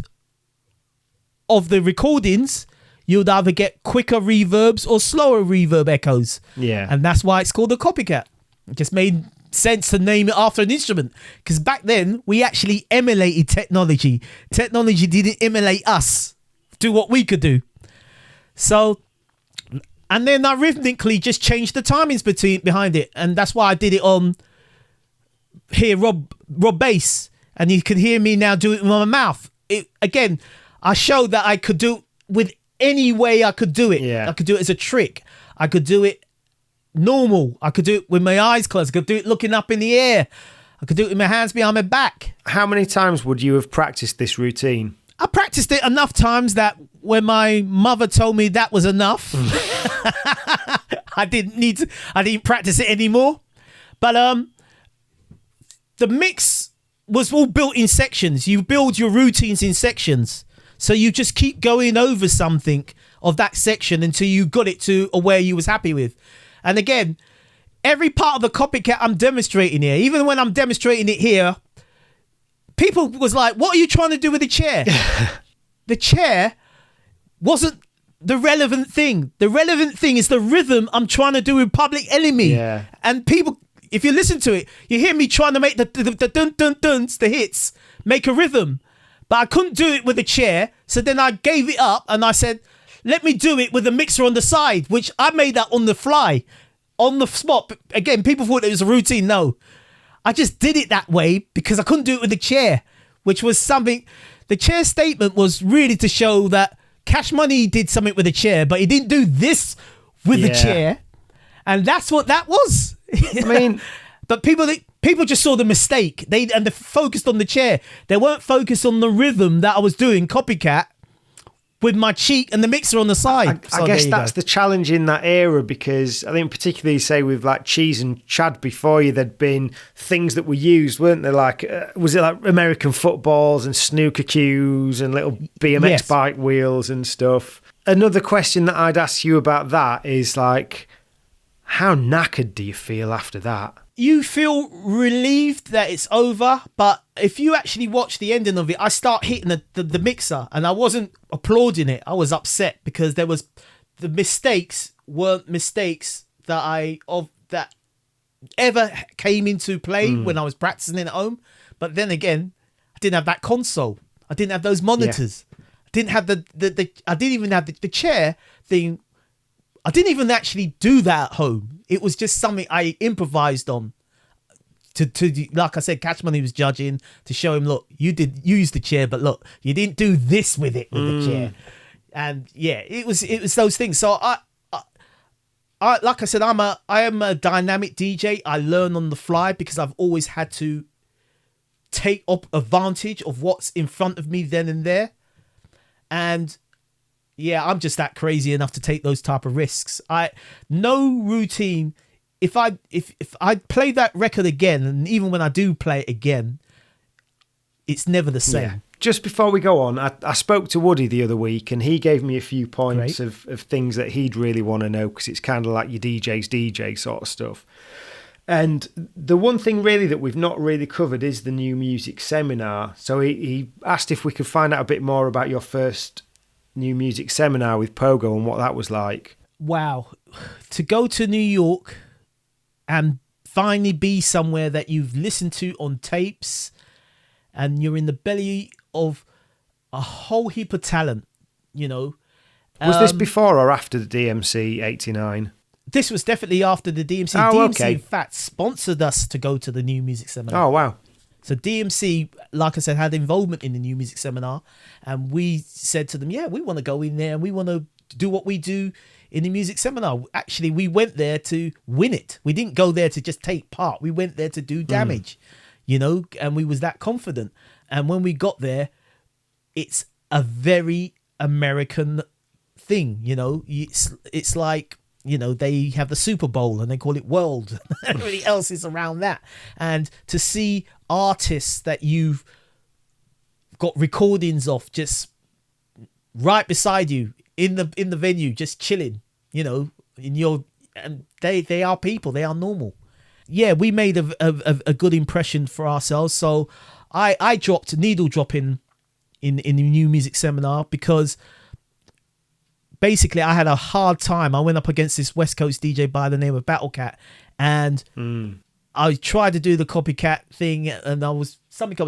of the recordings, you'd either get quicker reverbs or slower reverb echoes. Yeah. And that's why it's called a copycat. It just made sense to name it after an instrument. Because back then, we actually emulated technology. Technology didn't emulate us, do what we could do. So, and then I rhythmically just changed the timings behind it. And that's why I did it on here, Rob Bass. And you can hear me now do it with my mouth. Again, I showed that I could do it with any way I could do it. Yeah. I could do it as a trick. I could do it normal. I could do it with my eyes closed. I could do it looking up in the air. I could do it with my hands behind my back. How many times would you have practiced this routine? I practiced it enough times that when my mother told me that was enough, I didn't practice it anymore. But the mix was all built in sections. You build your routines in sections. So you just keep going over something of that section until you got it to where you was happy with. And again, every part of the copycat I'm demonstrating here, even when I'm demonstrating it here, people was like, what are you trying to do with the chair? The chair wasn't the relevant thing. The relevant thing is the rhythm I'm trying to do with Public Enemy. Yeah. And people, if you listen to it, you hear me trying to make the dun dun duns, the hits, make a rhythm. But I couldn't do it with a chair. So then I gave it up and I said, let me do it with a mixer on the side, which I made that on the fly, on the spot. But again, people thought it was a routine. No, I just did it that way because I couldn't do it with the chair, which was something. The chair statement was really to show that Cash Money did something with the chair, but he didn't do this with the chair. And that's what that was. I mean, but people just saw the mistake. They focused on the chair. They weren't focused on the rhythm that I was doing, copycat, with my cheek and the mixer on the side. I guess that's the challenge in that era, because I think particularly, say, with like Cheese and Chad before you, there'd been things that were used, weren't there? Like, was it like American footballs and snooker cues and little BMX bike wheels and stuff? Another question that I'd ask you about that is like, how knackered do you feel after that? You feel relieved that it's over, but if you actually watch the ending of it, I start hitting the mixer and I wasn't applauding it. I was upset because the mistakes weren't mistakes that ever came into play when I was practicing at home. But then again, I didn't have that console. I didn't have those monitors. I didn't have I didn't even have the chair thing. I didn't even actually do that at home. It was just something I improvised on. To like I said, Cash Money was judging to show him, look, you used the chair, but look, you didn't do this with it with the chair. And yeah, it was those things. So I like I said, I am a dynamic DJ. I learn on the fly because I've always had to take up advantage of what's in front of me then and there. And yeah, I'm just that crazy enough to take those type of risks. No routine. If I play that record again, and even when I do play it again, it's never the same. Yeah. Just before we go on, I spoke to Woody the other week, and he gave me a few points of things that he'd really want to know, because it's kind of like your DJ's DJ sort of stuff. And the one thing really that we've not really covered is the new music seminar. So he asked if we could find out a bit more about your first new music seminar with Pogo and what that was like. Wow. To go to New York and finally be somewhere that you've listened to on tapes, and you're in the belly of a whole heap of talent, you know. Was this before or after the DMC 89? This was definitely after the DMC. Oh, DMC, okay. in fact, sponsored us to go to the new music seminar. Oh, wow. So DMC, like I said, had involvement in the new music seminar, and we said to them, yeah, we want to go in there and we want to do what we do in the music seminar. Actually, we went there to win it. We didn't go there to just take part. We went there to do damage, you know, and we was that confident. And when we got there, it's a very American thing, you know. It's like, you know, they have the Super Bowl and they call it World. Everybody else is around that. And to see artists that you've got recordings of just right beside you in the venue, just chilling, you know, and they are people, they are normal. Yeah, we made a good impression for ourselves. So I dropped needle dropping in the new music seminar because basically I had a hard time. I went up against this West Coast DJ by the name of Battlecat, and I tried to do the copycat thing, and I was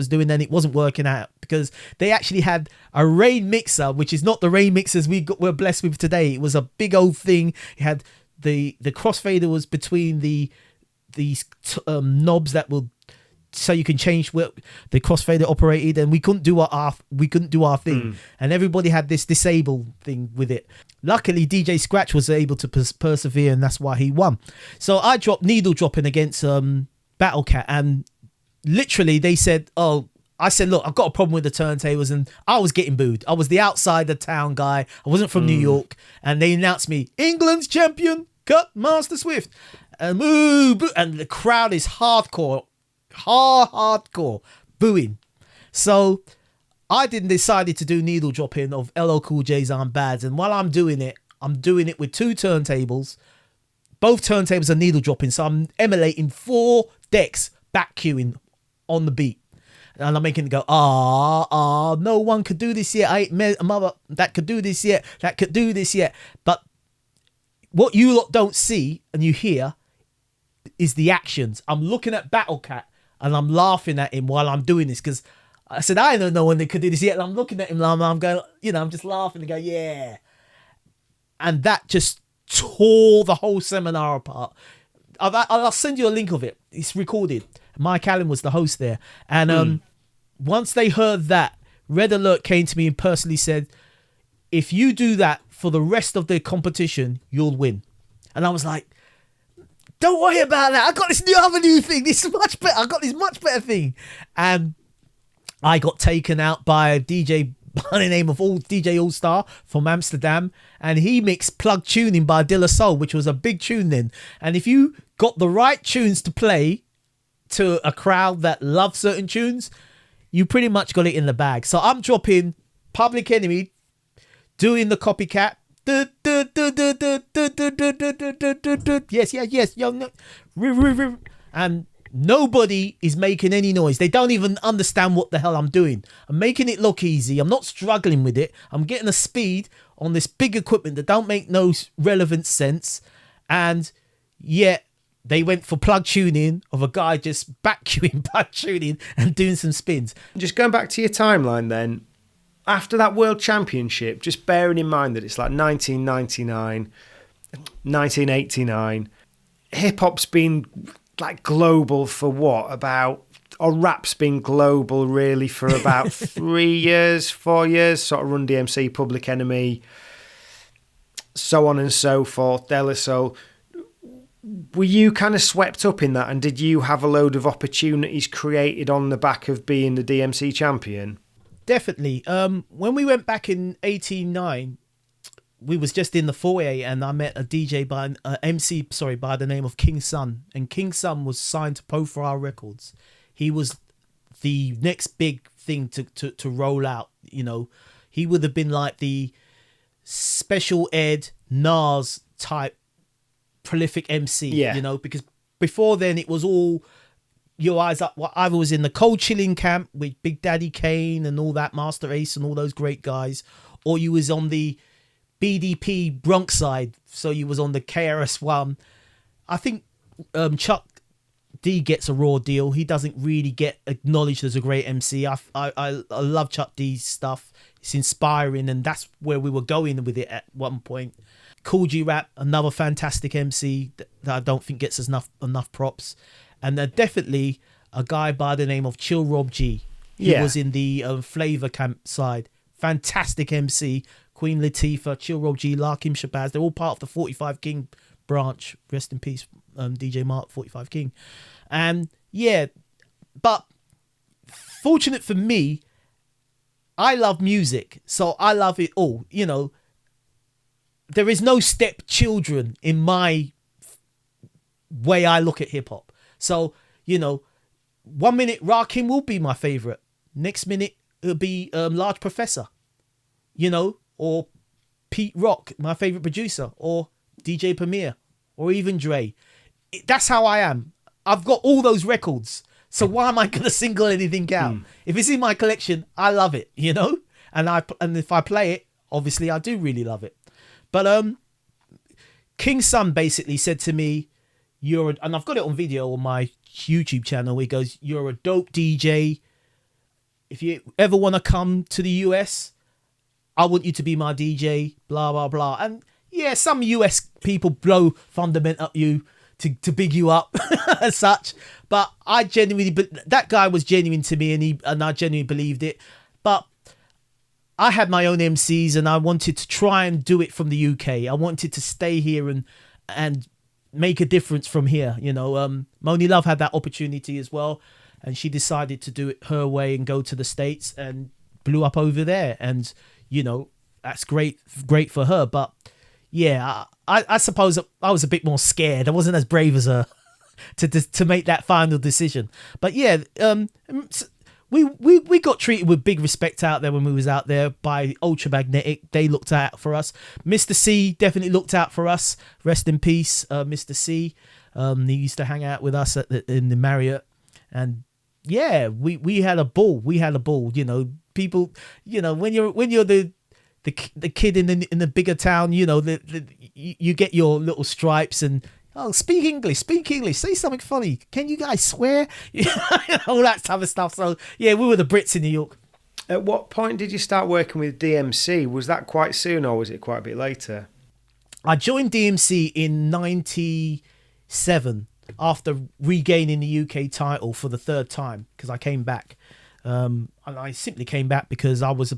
doing, and it wasn't working out because they actually had a rain mixer, which is not the rain mixers we're blessed with today. It was a big old thing. It had the crossfader was between these knobs that will, so you can change where the crossfader operated, and we couldn't do our thing, and everybody had this disabled thing with it. Luckily, DJ Scratch was able to persevere, and that's why he won. So I dropped needle dropping against Battlecat, and literally they said, I said, look, I've got a problem with the turntables, and I was getting booed. I was the outside the town guy. I wasn't from New York, and they announced me England's champion, Cutmaster Swift, and boo, and the crowd is hardcore booing. So I decided to do needle dropping of LL Cool J's I'm Bad, and while I'm doing it with two turntables. Both turntables are needle dropping, so I'm emulating 4 decks back queuing on the beat, and I'm making it go no one could do this yet. I ain't met a mother that could do this yet, but what you lot don't see and you hear is the actions. I'm looking at Battlecat and I'm laughing at him while I'm doing this, because I said, I don't know when they could do this yet. And I'm looking at him and I'm going, you know, I'm just laughing and go, yeah. And that just tore the whole seminar apart. I'll send you a link of it. It's recorded. Mike Allen was the host there. And once they heard that, Red Alert came to me and personally said, if you do that for the rest of the competition, you'll win. And I was like, don't worry about that. I got this new thing. This is much better. I got this much better thing. And I got taken out by a DJ by the name of DJ All Star from Amsterdam, and he mixed Plug Tuning by De La Soul, which was a big tune then. And if you got the right tunes to play to a crowd that loved certain tunes, you pretty much got it in the bag. So I'm dropping Public Enemy, doing the copycat. Yes. And nobody is making any noise. They don't even understand what the hell I'm doing. I'm making it look easy. I'm not struggling with it. I'm getting a speed on this big equipment that don't make no relevant sense. And yet they went for plug tuning of a guy just back queuing, plug tuning and doing some spins. Just going back to your timeline then, after that World Championship, just bearing in mind that it's like 1999, 1989, hip-hop's been like global for what, or rap's been global really for about 4 years, sort of Run DMC, Public Enemy, so on and so forth, De La Soul. Were you kind of swept up in that, and did you have a load of opportunities created on the back of being the DMC champion? Definitely. When we went back in 89, we was just in the foyer, and I met a DJ by by the name of King Sun, and King Sun was signed to Pro4R Records. He was the next big thing to roll out. You know, he would have been like the special ed Nas type prolific MC. Yeah. You know, because before then it was all your eyes up. Well, I was in the Cold Chilling camp with Big Daddy Kane and all that, Master Ace and all those great guys, or you was on the BDP Bronx side, so you was on the KRS-One. I think Chuck D gets a raw deal. He doesn't really get acknowledged as a great MC. I love Chuck D's stuff. It's inspiring, and that's where we were going with it at one point. Cool G Rap, another fantastic MC that I don't think gets enough props. And definitely a guy by the name of Chill Rob G. He was in the Flavor Camp side. Fantastic MC. Queen Latifah, Chill Rob G, Larkim Shabazz. They're all part of the 45 King branch. Rest in peace, DJ Mark, 45 King. And yeah, but fortunate for me, I love music. So I love it all. You know, there is no stepchildren in my way I look at hip hop. So, you know, 1 minute Rakim will be my favorite. Next minute it'll be Large Professor, you know, or Pete Rock, my favorite producer, or DJ Premier, or even Dre. That's how I am. I've got all those records. So why am I going to single anything out? If it's in my collection, I love it, you know? And if I play it, obviously I do really love it. But King's son basically said to me, and I've got it on video on my YouTube channel. He goes, "You're a dope DJ. If you ever want to come to the US, I want you to be my DJ, blah, blah, blah." And yeah, some US people blow fundament at you to big you up as such. But that guy was genuine to me, and I genuinely believed it. But I had my own MCs, and I wanted to try and do it from the UK. I wanted to stay here and make a difference from here. You know, Moni Love had that opportunity as well, and she decided to do it her way and go to the States and blew up over there. And, you know, that's great for her. But yeah, I suppose I was a bit more scared. I wasn't as brave as her to make that final decision. But yeah, we got treated with big respect out there when we was out there by Ultramagnetic. They looked out for us. Mr. C definitely looked out for us. Rest in peace, Mr. C. He used to hang out with us in the Marriott, and yeah, we had a ball. We had a ball. You know, people. You know, when you're the kid in the bigger town, you know, you get your little stripes and, oh, speak English, say something funny. Can you guys swear? All that type of stuff. So yeah, we were the Brits in New York. At what point did you start working with DMC? Was that quite soon, or was it quite a bit later? I joined DMC in 97 after regaining the UK title for the third time, because I came back. And I simply came back because I was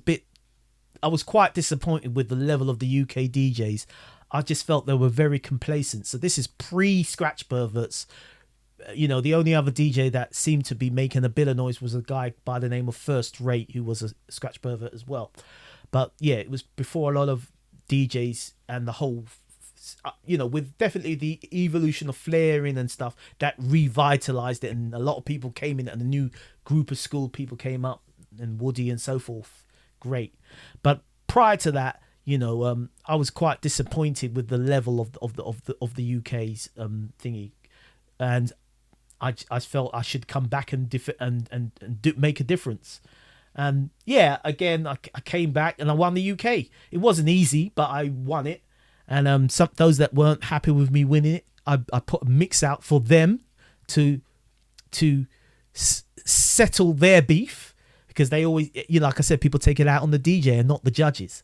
quite disappointed with the level of the UK DJs. I just felt they were very complacent. So this is pre-Scratch Perverts. You know, the only other DJ that seemed to be making a bit of noise was a guy by the name of First Rate, who was a Scratch Pervert as well. But yeah, it was before a lot of DJs and the whole, you know, with definitely the evolution of flaring and stuff that revitalized it. And a lot of people came in, and a new group of school people came up, and Woody and so forth. Great. But prior to that, you know, I was quite disappointed with the level of the UK's thingy, and I felt I should come back and make a difference. And yeah, again, I came back and I won the UK. It wasn't easy, but I won it. And those that weren't happy with me winning it, I put a mix out for them to settle their beef, because they always, you know, like I said, people take it out on the DJ and not the judges.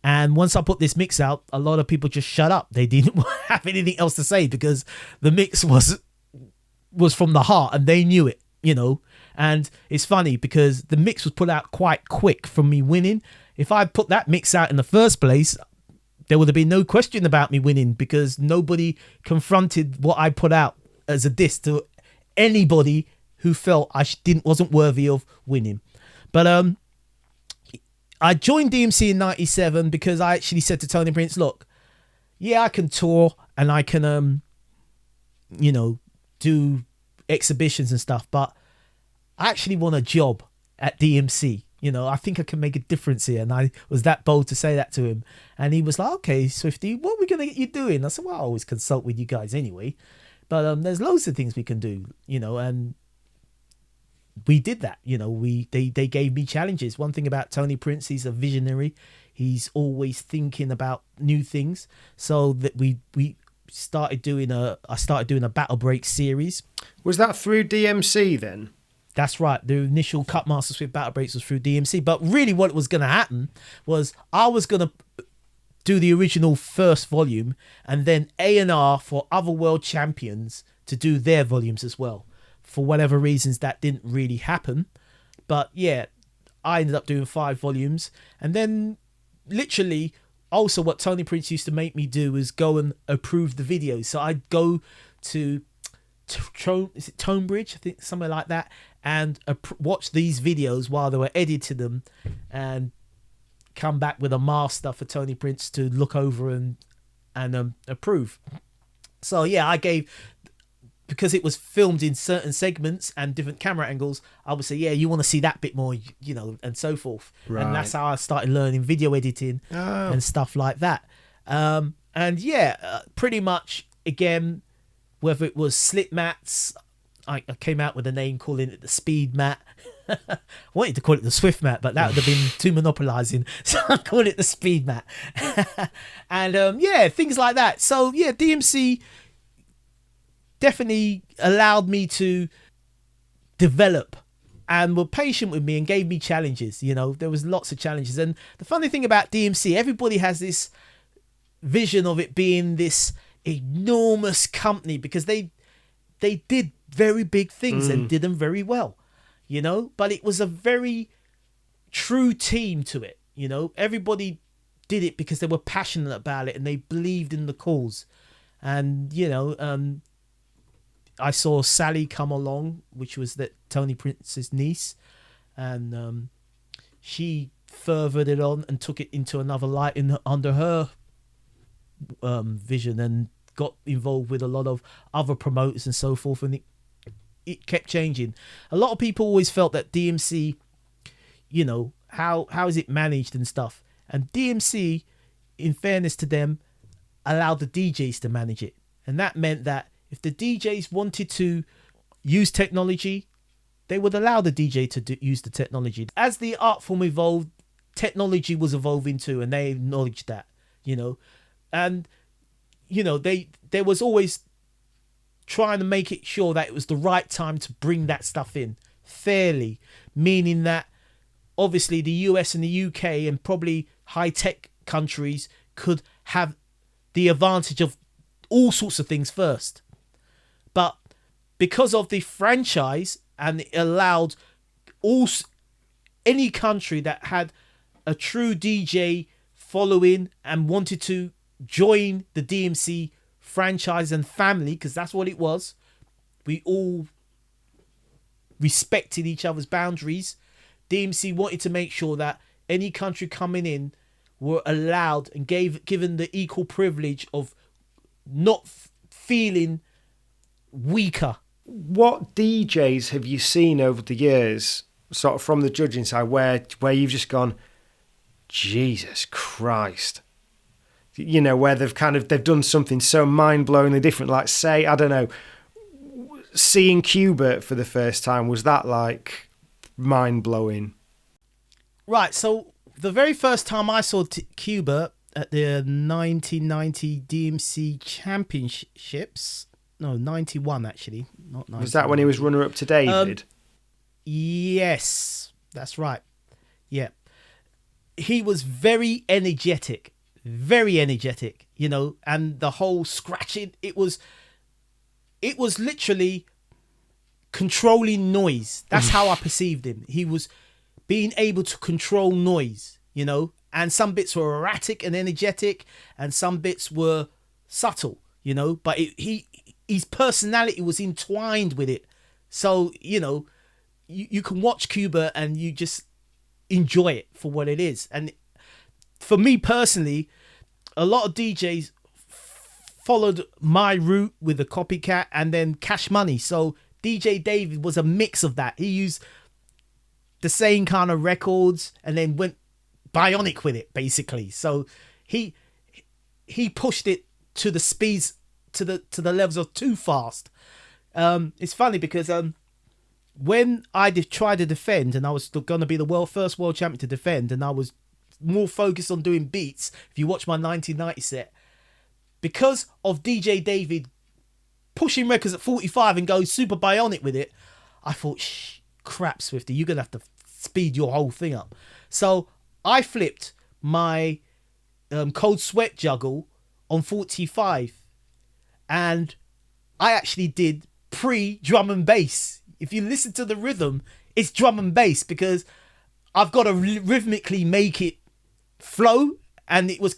And once I put this mix out, a lot of people just shut up. They didn't have anything else to say, because the mix was from the heart and they knew it, you know. And it's funny because the mix was put out quite quick from me winning. If I put that mix out in the first place, there would have been no question about me winning, because nobody confronted what I put out as a diss to anybody who felt I wasn't worthy of winning. But I joined DMC in 97 because I actually said to Tony Prince, look, yeah, I can tour and I can, you know, do exhibitions and stuff, but I actually want a job. at DMC. You know, I think I can make a difference here. And I was that bold to say that to him. And he was like, okay, Swifty, what are we going to get you doing? I said, well, I always consult with you guys anyway. But there's loads of things we can do, you know, and we did that. You know, they gave me challenges. One thing about Tony Prince, he's a visionary. He's always thinking about new things. So that we started doing I started doing a battle break series. Was that through DMC then? That's right. The initial Cutmaster Swift battle breaks was through DMC. But really what was going to happen was I was going to do the original first volume and then A&R for other world champions to do their volumes as well. For whatever reasons, that didn't really happen. But yeah, I ended up doing 5 volumes. And then literally also what Tony Prince used to make me do is go and approve the videos. So I'd go to is it Tonebridge, I think, somewhere like that, and watch these videos while they were editing them and come back with a master for Tony Prince to look over and approve. So yeah, I gave, because it was filmed in certain segments and different camera angles, I would say, yeah, you want to see that bit more, you know, and so forth. Right. And that's how I started learning video editing and stuff like that. And yeah, pretty much, again, whether it was slip mats, I came out with a name calling it the speed mat. I wanted to call it the Swift mat, but that would have been too monopolizing. So I called it the speed mat. And yeah, things like that. So yeah, DMC definitely allowed me to develop and were patient with me and gave me challenges. You know, there was lots of challenges. And the funny thing about DMC, everybody has this vision of it being this enormous company because they did very big things and did them very well, you know, but it was a very true team to it. You know, everybody did it because they were passionate about it and they believed in the cause. And, you know, I saw Sally come along, which was that Tony Prince's niece, and she furthered it on and took it into another light under her vision and got involved with a lot of other promoters and so forth, and it kept changing. A lot of people always felt that DMC, you know, how is it managed and stuff, and DMC, in fairness to them, allowed the DJs to manage it. And that meant that if the DJs wanted to use technology, they would allow the DJ to use the technology. As the art form evolved, technology was evolving too, and they acknowledged that, you know. And you know, there was always trying to make it sure that it was the right time to bring that stuff in fairly, meaning that obviously the US and the UK and probably high-tech countries could have the advantage of all sorts of things first. But because of the franchise, and it allowed any country that had a true DJ following and wanted to join the DMC franchise and family, because that's what it was. We all respected each other's boundaries. DMC wanted to make sure that any country coming in were allowed and given the equal privilege of not feeling weaker. What DJs have you seen over the years, sort of from the judging side, where you've just gone, Jesus Christ? You know, where they've done something so mind-blowingly different. Like, say, I don't know, seeing Qbert for the first time, was that like mind-blowing? Right, so the very first time I saw Qbert at the 1990 DMC Championships, no, 91 actually, not 90. Was that when he was runner-up to David? Yes, that's right. Yeah. He was very energetic, you know, and the whole scratching, it was literally controlling noise. That's how I perceived him. He was being able to control noise, you know, and some bits were erratic and energetic and some bits were subtle, you know, but his personality was entwined with it. So, you know, you can watch Qbert and you just enjoy it for what it is. And for me personally, a lot of DJs followed my route with the copycat and then Cash Money. So DJ David was a mix of that. He used the same kind of records and then went bionic with it, basically. So he pushed it to the speeds, to the levels of too fast. It's funny because when I tried to defend, and I was going to be the first world champion to defend, and I was more focused on doing beats. If you watch my 1990 set, because of DJ David pushing records at 45 and going super bionic with it, I thought, crap, Swifty, you're going to have to speed your whole thing up. So I flipped my Cold Sweat juggle on 45, and I actually did pre-drum and bass. If you listen to the rhythm, it's drum and bass, because I've got to rhythmically make it flow, and it was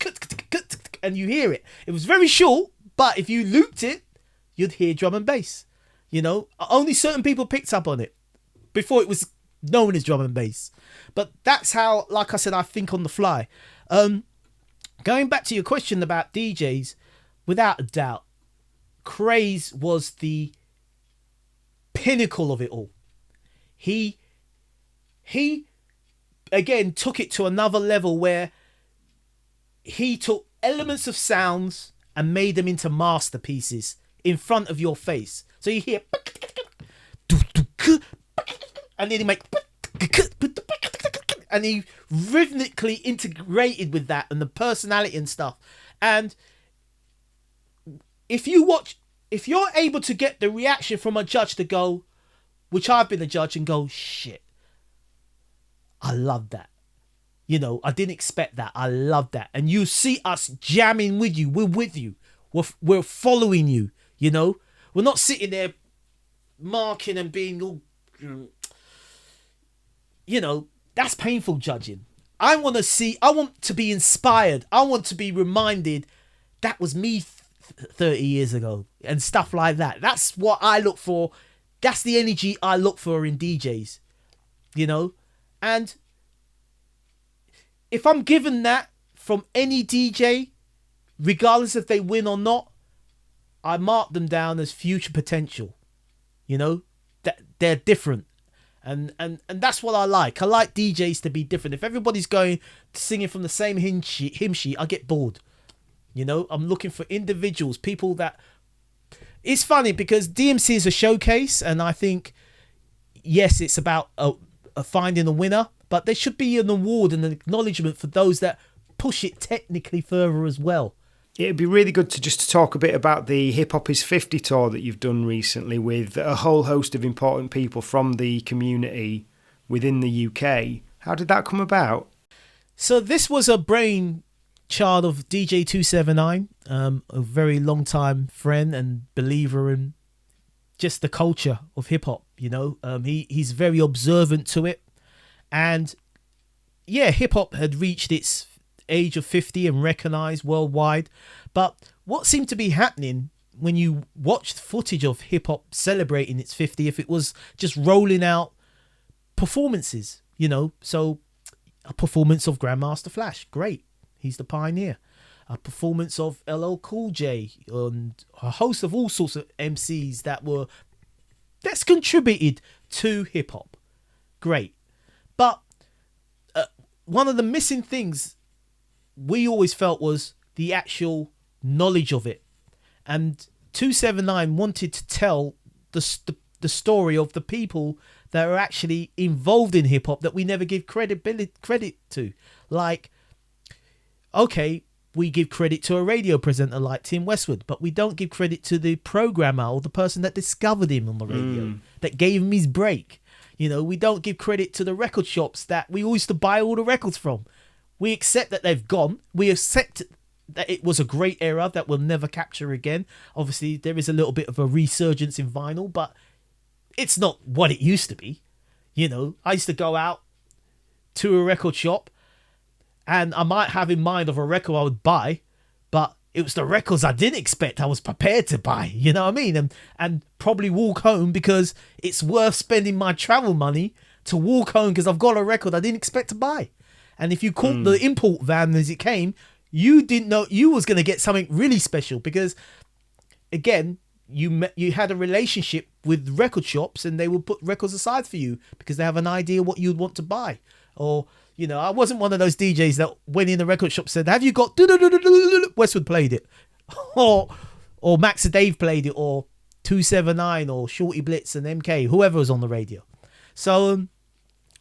and you hear it. It was very short, but if you looped it, you'd hear drum and bass. You know, only certain people picked up on it before it was known as drum and bass. But that's how, like I said, I think on the fly. Going back to your question about DJs, without a doubt, Craze was the pinnacle of it all. He again took it to another level where he took elements of sounds and made them into masterpieces in front of your face. So you hear, and then he make, and he rhythmically integrated with that and the personality and stuff. And if you're able to get the reaction from a judge to go, which I've been a judge, and go, shit, I love that. You know, I didn't expect that. I love that. And you see us jamming with you. We're with you. We're following you. You know, we're not sitting there marking and being all, you know, that's painful judging. I want to be inspired. I want to be reminded that was me 30 years ago and stuff like that. That's what I look for. That's the energy I look for in DJs, you know. And if I'm given that from any DJ, regardless if they win or not, I mark them down as future potential. You know, that they're different. And that's what I like. I like DJs to be different. If everybody's going singing from the same hymn sheet, I get bored. You know, I'm looking for individuals, people that... It's funny because DMC is a showcase, and I think, yes, it's about finding a winner, but there should be an award and an acknowledgement for those that push it technically further as well. It'd be really good to just talk a bit about the Hip Hop is 50 tour that you've done recently with a whole host of important people from the community within the UK. How did that come about? So this was a brainchild of DJ 279, a very long time friend and believer in just the culture of hip hop. You know, he's very observant to it, and yeah, hip hop had reached its age of 50 and recognized worldwide. But what seemed to be happening when you watched footage of hip hop celebrating its 50th, it was just rolling out performances, you know. So a performance of Grandmaster Flash, great, he's the pioneer. A performance of LL Cool J and a host of all sorts of MCs that's contributed to hip hop, great. But one of the missing things we always felt was the actual knowledge of it. And 279 wanted to tell the story of the people that are actually involved in hip hop that we never give credit to. Like, okay, we give credit to a radio presenter like Tim Westwood, but we don't give credit to the programmer or the person that discovered him on the radio, that gave him his break. You know, we don't give credit to the record shops that we used to buy all the records from. We accept that they've gone. We accept that it was a great era that we'll never capture again. Obviously, there is a little bit of a resurgence in vinyl, but it's not what it used to be. You know, I used to go out to a record shop and I might have in mind of a record I would buy, but it was the records I didn't expect I was prepared to buy. You know what I mean? And probably walk home because it's worth spending my travel money to walk home because I've got a record I didn't expect to buy. And if you caught the import van as it came, you didn't know you was going to get something really special because, again, you had a relationship with record shops, and they would put records aside for you because they have an idea what you'd want to buy. Or, you know, I wasn't one of those DJs that went in the record shop and said, have you got Westwood played it, or Max and Dave played it, or 279 or Shorty Blitz and MK, whoever was on the radio. So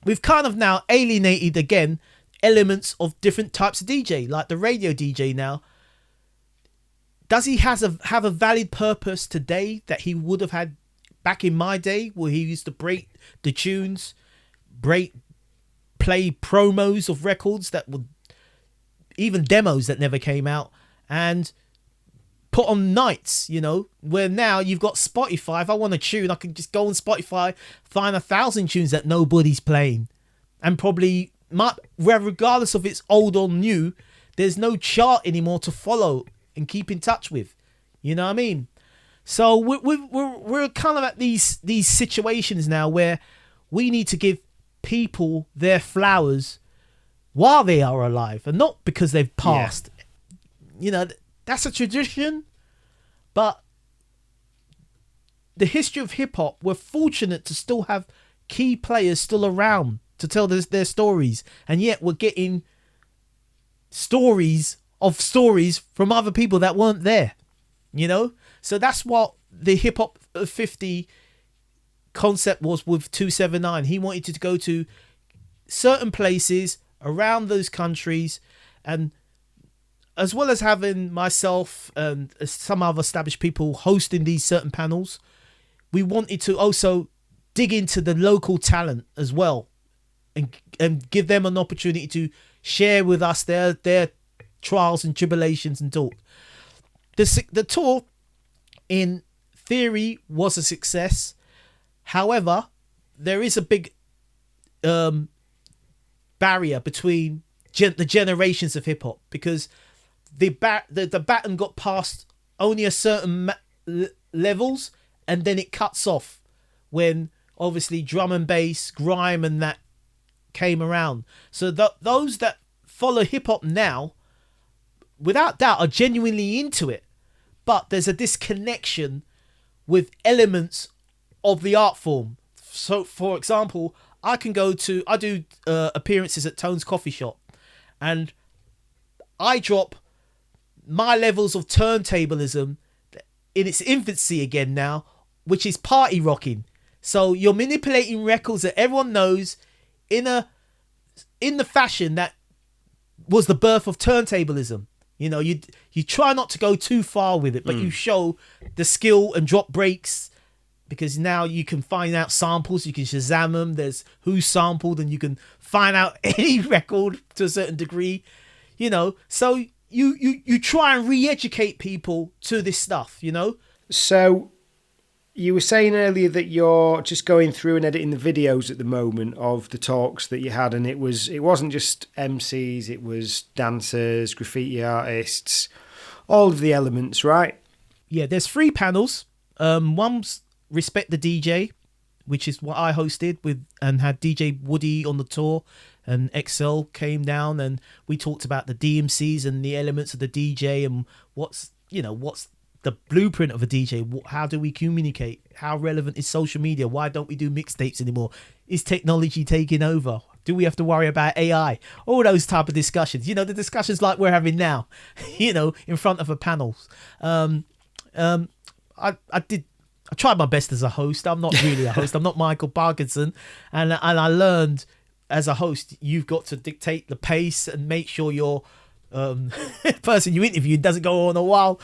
we've kind of now alienated again elements of different types of DJ, like the radio DJ now. Does he have a valid purpose today that he would have had back in my day, where he used to break the tunes, play promos of records that would, even demos that never came out, and put on nights, you know, where now you've got Spotify. If I want a tune, I can just go on Spotify, find 1,000 tunes that nobody's playing, and probably regardless of it's old or new, there's no chart anymore to follow and keep in touch with. You know what I mean? So we're kind of at these situations now where we need to give people their flowers while they are alive, and not because they've passed. You know, that's a tradition, but the history of hip hop, we're fortunate to still have key players still around to tell their stories, and yet we're getting stories from other people that weren't there, you know? So that's what the hip hop 50 concept was with 279. He wanted to go to certain places around those countries, and as well as having myself and some other established people hosting these certain panels, we wanted to also dig into the local talent as well, and give them an opportunity to share with us their trials and tribulations and talk. The tour, in theory, was a success. However, there is a big barrier between the generations of hip hop, because the baton got past only a certain levels, and then it cuts off when obviously drum and bass, grime, and that came around. So those that follow hip hop now, without doubt, are genuinely into it, but there's a disconnection with elements of the art form. So, for example, I do appearances at Tone's Coffee Shop, and I drop my levels of turntablism in its infancy again now, which is party rocking. So you're manipulating records that everyone knows in the fashion that was the birth of turntablism. You know, you try not to go too far with it, but you show the skill and drop breaks, because now you can find out samples, you can Shazam them, there's who sampled, and you can find out any record to a certain degree, you know. So you try and re-educate people to this stuff, you know. So you were saying earlier that you're just going through and editing the videos at the moment of the talks that you had, and it wasn't just MCs, it was dancers, graffiti artists, all of the elements, right? Yeah, there's 3 panels. One's Respect the DJ, which is what I hosted with, and had DJ Woody on the tour, and XL came down, and we talked about the DMCs and the elements of the DJ, and what's the blueprint of a DJ. How do we communicate? How relevant is social media? Why don't we do mixtapes anymore? Is technology taking over? Do we have to worry about AI? All those type of discussions. You know, the discussions like we're having now, you know, in front of a panel. I tried my best as a host. I'm not really a host. I'm not Michael Parkinson. And I learned as a host, you've got to dictate the pace and make sure your person you interview doesn't go on a wild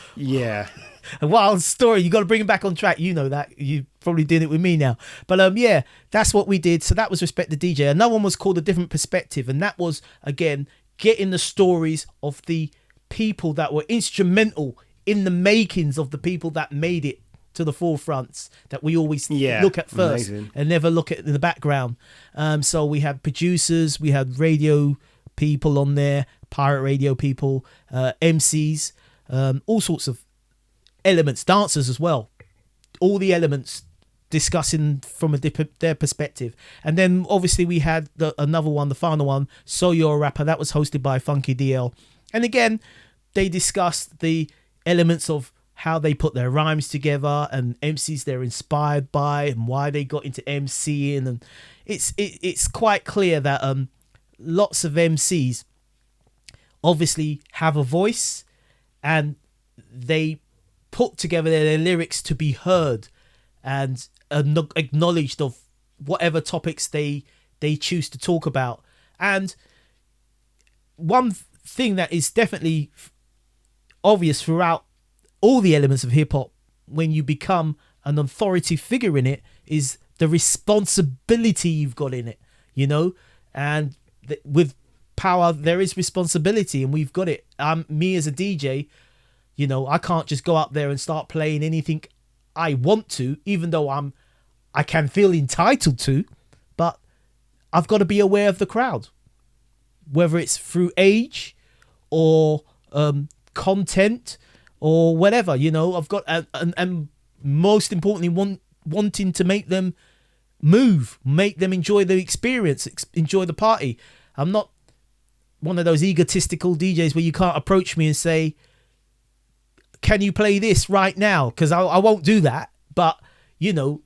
story. You got to bring him back on track. You know that. You probably did it with me now. But yeah, that's what we did. So that was Respect the DJ. Another one was called A Different Perspective, and that was, again, getting the stories of the people that were instrumental in the makings of the people that made it to the forefronts, that we always look at first. Amazing. And never look at in the background. So we had producers, we had radio people on there, pirate radio people, MCs, all sorts of elements, dancers as well, all the elements discussing from their perspective. And then obviously we had another one, the final one, So You're a Rapper, that was hosted by Funky DL, and again they discussed the elements of how they put their rhymes together and MCs they're inspired by and why they got into MCing. And it's quite clear that lots of MCs obviously have a voice and they put together their lyrics to be heard and acknowledged of whatever topics they choose to talk about. And one thing that is definitely obvious throughout all the elements of hip-hop when you become an authority figure in it is the responsibility you've got in it, you know. And with power there is responsibility, and we've got it. Me as a DJ, you know, I can't just go up there and start playing anything I want to, even though I can feel entitled to, but I've got to be aware of the crowd, whether it's through age or content or whatever, you know. I've got and most importantly wanting to make them move, make them enjoy the experience, enjoy the party. I'm not one of those egotistical DJs where you can't approach me and say, can you play this right now? Because I won't do that. But, you know,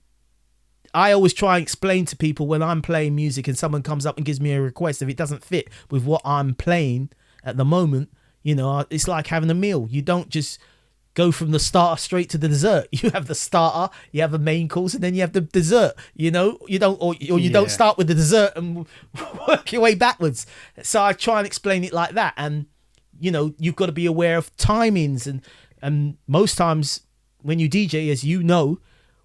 I always try and explain to people when I'm playing music and someone comes up and gives me a request, if it doesn't fit with what I'm playing at the moment, you know, it's like having a meal. You don't just go from the starter straight to the dessert. You have the starter, you have the main course, and then you have the dessert. You know, you don't, or you don't start with the dessert and work your way backwards. So I try and explain it like that. And, you know, you've got to be aware of timings, and most times when you DJ, as you know,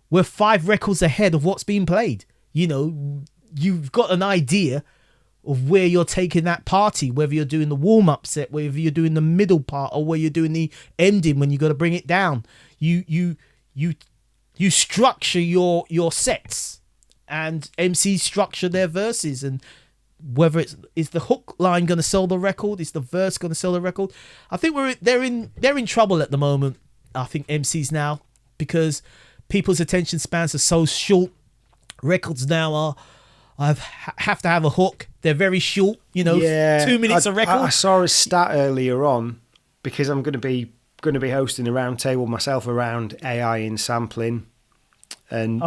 we're 5 records ahead of what's being played. You know, you've got an idea of where you're taking that party, whether you're doing the warm-up set, whether you're doing the middle part, or where you're doing the ending when you got to bring it down. You structure your sets, and MCs structure their verses, and whether is the hook line going to sell the record, is the verse going to sell the record. I think they're in trouble at the moment. I think MCs now, because people's attention spans are so short. Records now have to have a hook. They're very short, you know, 2 minutes a record. I saw a stat earlier on, because I'm going to be hosting a roundtable myself around AI and sampling and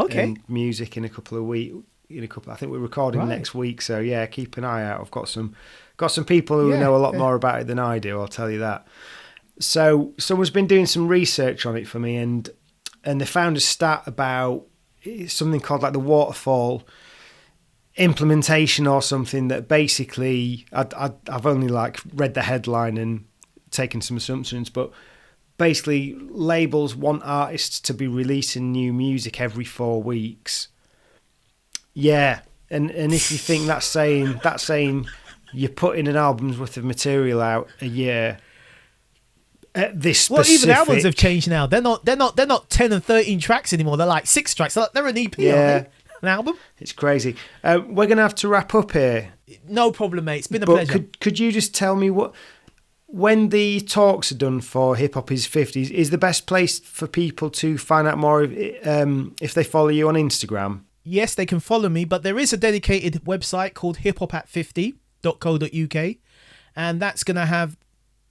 music in a couple of weeks. I think we're recording next week, so yeah, keep an eye out. I've got some people who know a lot more about it than I do, I'll tell you that. So someone's been doing some research on it for me, and they found a stat about something called like the waterfall implementation or something, that basically I've only like read the headline and taken some assumptions, but basically labels want artists to be releasing new music every 4 weeks. Yeah, and if you think that's saying you're putting an album's worth of material out a year. This specific... Well, even albums have changed now. They're not 10 and 13 tracks anymore. They're like 6 tracks. They're an EP, aren't they? An album. It's crazy. We're going to have to wrap up here. No problem, mate. It's been a pleasure. Could you just tell me when the talks are done for Hip Hop is 50s, is the best place for people to find out more if they follow you on Instagram? Yes, they can follow me, but there is a dedicated website called hiphopat50.co.uk, and that's going to have...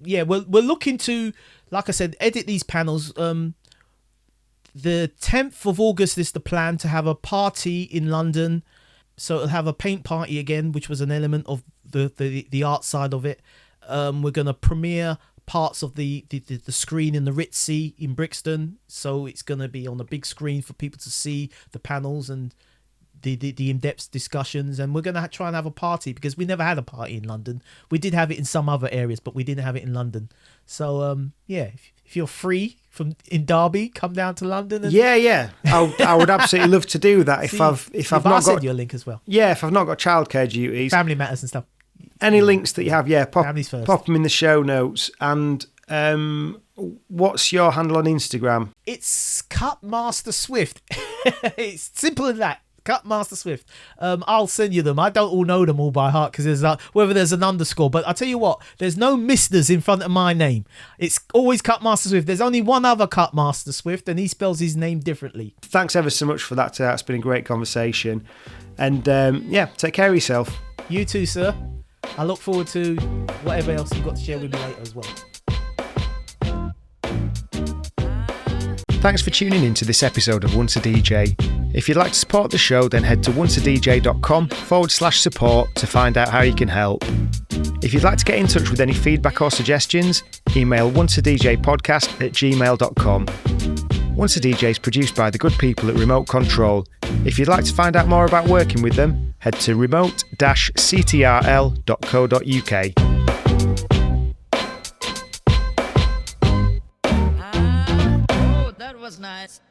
Yeah, we're looking to, like I said, edit these panels. The 10th of August is the plan to have a party in London. So it'll have a paint party again, which was an element of the art side of it. We're going to premiere parts of the screen in the Ritzy in Brixton. So it's going to be on a big screen for people to see the panels and the in-depth discussions, and we're going to try and have a party, because we never had a party in London. We did have it in some other areas, but we didn't have it in London. So if you're free in Derby, come down to London. And I would absolutely love to do that. If I've not got, send you a link as well. Yeah, if I've not got childcare duties, family matters and stuff. Any links that you have, Families first. Pop them in the show notes. And what's your handle on Instagram? It's Cutmaster Swift. It's simple as that. Cutmaster Swift. I'll send you them. I don't all know them all by heart, because there's whether there's an underscore, but I'll tell you what, there's no misters in front of my name. It's always Cutmaster Swift. There's only one other Cutmaster Swift, and he spells his name differently. Thanks ever so much for that. It's been a great conversation, and take care of yourself. You too, sir. I look forward to whatever else you've got to share with me later as well. Thanks for tuning in to this episode of Once a DJ. If you'd like to support the show, then head to onceadj.com/support to find out how you can help. If you'd like to get in touch with any feedback or suggestions, email onceadjpodcast@gmail.com. Once a DJ is produced by the good people at Remote Control. If you'd like to find out more about working with them, head to remote-ctrl.co.uk. That was nice.